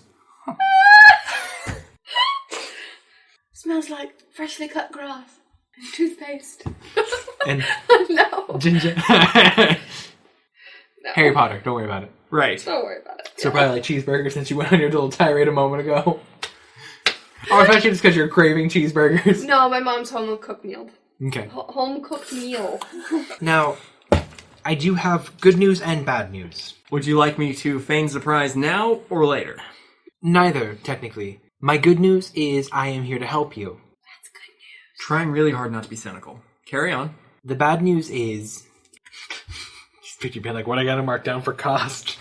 Smells like freshly cut grass and toothpaste. And No. ginger. No. Harry Potter, don't worry about it. Right. Don't worry about it. So probably like cheeseburgers since you went on your little tirade a moment ago. Or especially just because you're craving cheeseburgers. No, my mom's home cooked meal. Okay. Home cooked meal. Now, I do have good news and bad news. Would you like me to feign surprise now or later? Neither, technically. My good news is I am here to help you. That's good news. Trying really hard not to be cynical. Carry on. The bad news is... Just picture being like, what I gotta mark down for cost?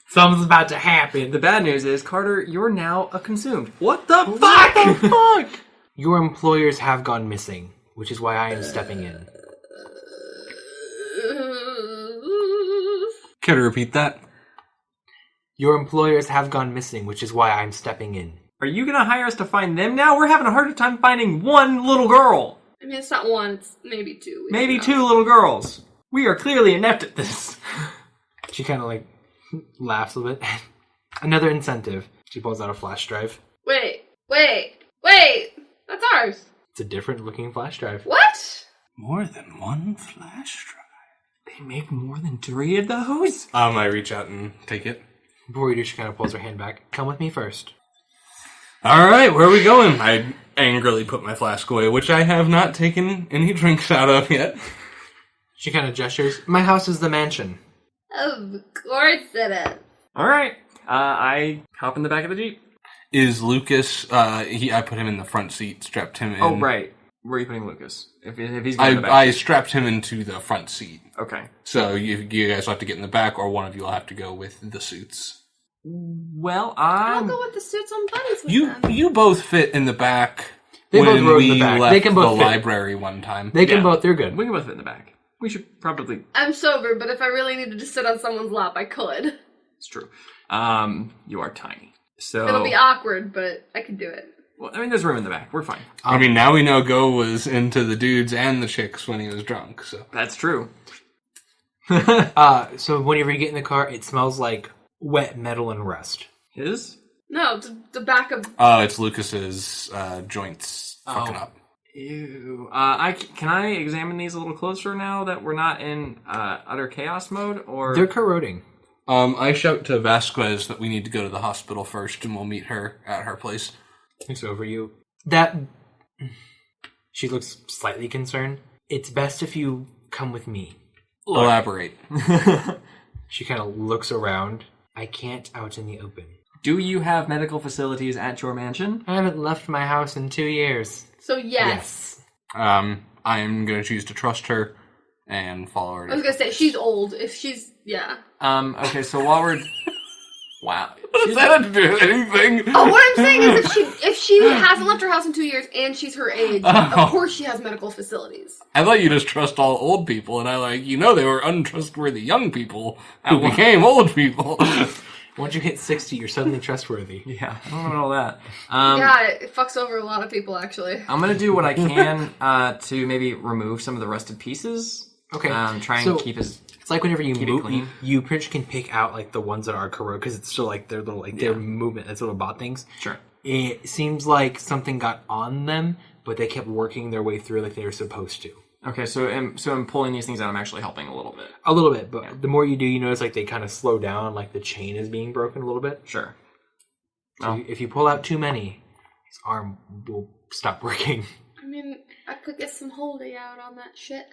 Something's about to happen. The bad news is, Carter, you're now a consumed. What the fuck? What the fuck? Your employers have gone missing, which is why I am stepping in. Care to repeat that? Your employers have gone missing, which is why I'm stepping in. Are you gonna hire us to find them now? We're having a harder time finding one little girl. I mean, it's not one, it's maybe two. We Maybe don't know. two little girls. We are clearly inept at this. She kind of like laughs a bit. Another incentive. She pulls out a flash drive. Wait! That's ours! It's a different looking flash drive. What? More than one flash drive. They make more than 3 of those? I reach out and take it. Before you do, she kind of pulls her hand back. Come with me first. Alright, where are we going? I angrily put my flask away, which I have not taken any drinks out of yet. She kind of gestures. My house is the mansion. Of course it is. Alright. I hop in the back of the Jeep. Is Lucas, I put him in the front seat, strapped him in. Oh, right. Where are you putting Lucas? If he's going in the back. I strapped him into the front seat. Okay. So you guys will have to get in the back, or one of you will have to go with the suits. Well, I'll go with the suits on buddies with them. You both fit in the back. They when both rode in we the back. left They can both the fit. library one time. They can Yeah. both. They're good. We can both fit in the back. We should probably... I'm sober, but if I really needed to sit on someone's lap, I could. It's true. You are tiny. So... It'll be awkward, but I can do it. Well, I mean, there's room in the back. We're fine. I mean, now we know Go was into the dudes and the chicks when he was drunk. So That's true. So whenever you get in the car, it smells like wet metal and rust. His? No, it's the back of... it's Lucas's joints fucking up. Ew. Can I examine these a little closer now that we're not in utter chaos mode? Or They're corroding. I shout to Vasquez that we need to go to the hospital first, and we'll meet her at her place. Looks over you. That... She looks slightly concerned. It's best if you come with me. Elaborate. She kind of looks around. I can't out in the open. Do you have medical facilities at your mansion? I haven't left my house in 2 years. So yes. I am going to choose to trust her and follow her. I was gonna say, she's old. If she's... Yeah. Okay, so while we're... Wow. What does that have to do with anything? Oh, what I'm saying is if she hasn't left her house in 2 years and she's her age, of course she has medical facilities. I thought you just trust all old people, and they were untrustworthy young people who became old people. Once you hit 60, you're suddenly trustworthy. Yeah, I don't know that. Yeah, it fucks over a lot of people, actually. I'm gonna do what I can to maybe remove some of the rusted pieces. Okay. Try and keep his... It's like whenever you Keep it move, clean. you pretty much can pick out like the ones that are corroded because it's still like their little their movement, it's little bot things. Sure. It seems like something got on them, but they kept working their way through like they were supposed to. Okay, so I'm pulling these things out. I'm actually helping a little bit. A little bit, but the more you do, you notice like they kind of slow down, like the chain is being broken a little bit. Sure. So if you pull out too many, his arm will stop working. I mean, I could get some holding out on that shit.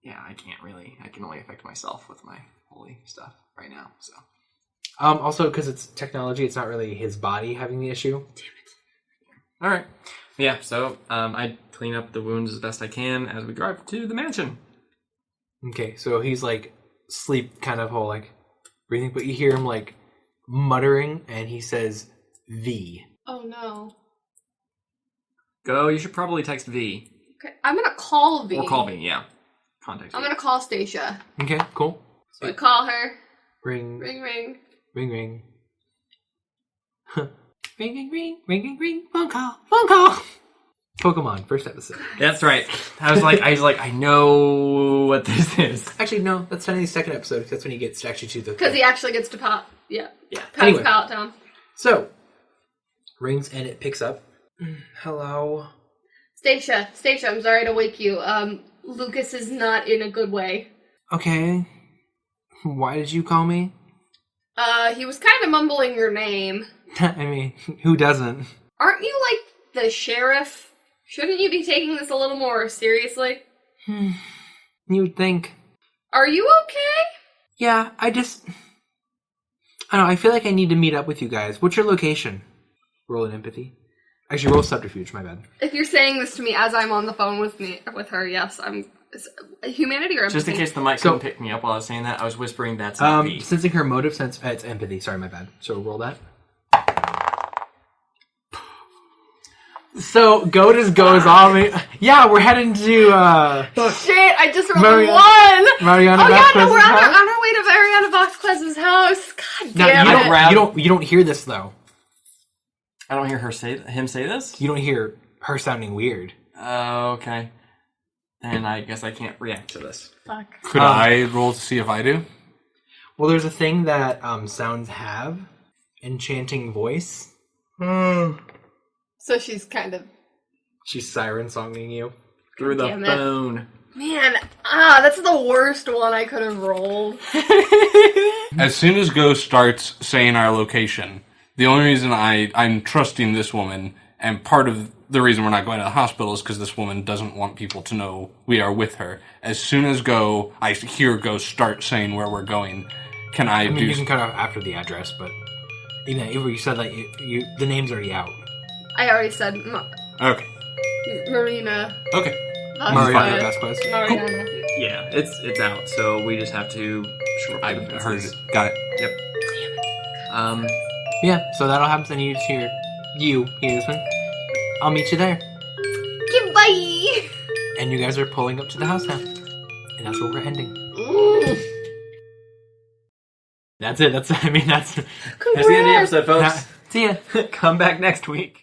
Yeah, I can't really. I can only affect myself with my holy stuff right now. So. Also, because it's technology, it's not really his body having the issue. Damn it. All right. Yeah. So I clean up the wounds as best I can as we drive to the mansion. Okay, so he's like sleep kind of whole, like breathing, but you hear him like muttering, and he says V. Oh no. Go. You should probably text V. Okay, I'm gonna call V. Or call V, yeah. Contact I'm V. gonna call Stacia. Okay, cool. So I call her. Ring, Ring, ring. ring, ring. Ring, ring, ring, ring, ring, ring. Phone call, phone call. Pokemon, first episode. That's right. I was like, I know what this is. Actually, no, that's only the second episode. That's when he gets actually to the. Because he actually gets to pop. Yeah. Yeah. Pat Anyway. his pallet down. So, rings and it picks up. Hello. Stacia, I'm sorry to wake you. Lucas is not in a good way. Okay. Why did you call me? He was kind of mumbling your name. I mean, who doesn't? Aren't you like the sheriff? Shouldn't you be taking this a little more seriously? You would think. Are you okay? Yeah, I don't know, I feel like I need to meet up with you guys. What's your location? Roll an empathy. Actually, roll subterfuge, my bad. If you're saying this to me as I'm on the phone with her, yes, I'm... Humanity or empathy? Just in case the mic couldn't pick me up while I was saying that, I was whispering that's not V. Sensing her motive sense, it's empathy. Sorry, my bad. So roll that. So, Go just goes on me. Yeah, we're heading to, Shit, I just rolled Mariana- one! Mariana Oh yeah, no, Vasquez's we're house? on our way to Mariana Vasquez's house. God Now, damn it. you don't hear this, though. I don't hear him say this? You don't hear her sounding weird. Okay. Then I guess I can't react to this. Fuck. Could I roll to see if I do? Well, there's a thing that sounds have. Enchanting voice. So she's kind of... She's siren-songing you. Through the Damn it. phone. Man, that's the worst one I could have rolled. As soon as Go starts saying our location, the only reason I'm trusting this woman, and part of the reason we're not going to the hospital is because this woman doesn't want people to know we are with her. As soon as I hear Go start saying where we're going, I mean, you can cut off after the address, but you said that the name's already out. I already said Okay. Marina. Okay. Mariana Vasquez. Mariana. Yeah, it's out, so we just have to... I heard it. Got it. Yep. Yeah, so that'll happen. Then you hear this one. I'll meet you there. Okay, bye! And you guys are pulling up to the house now. And that's where we're ending. That's it. That's the end of the episode, folks. See ya. Come back next week.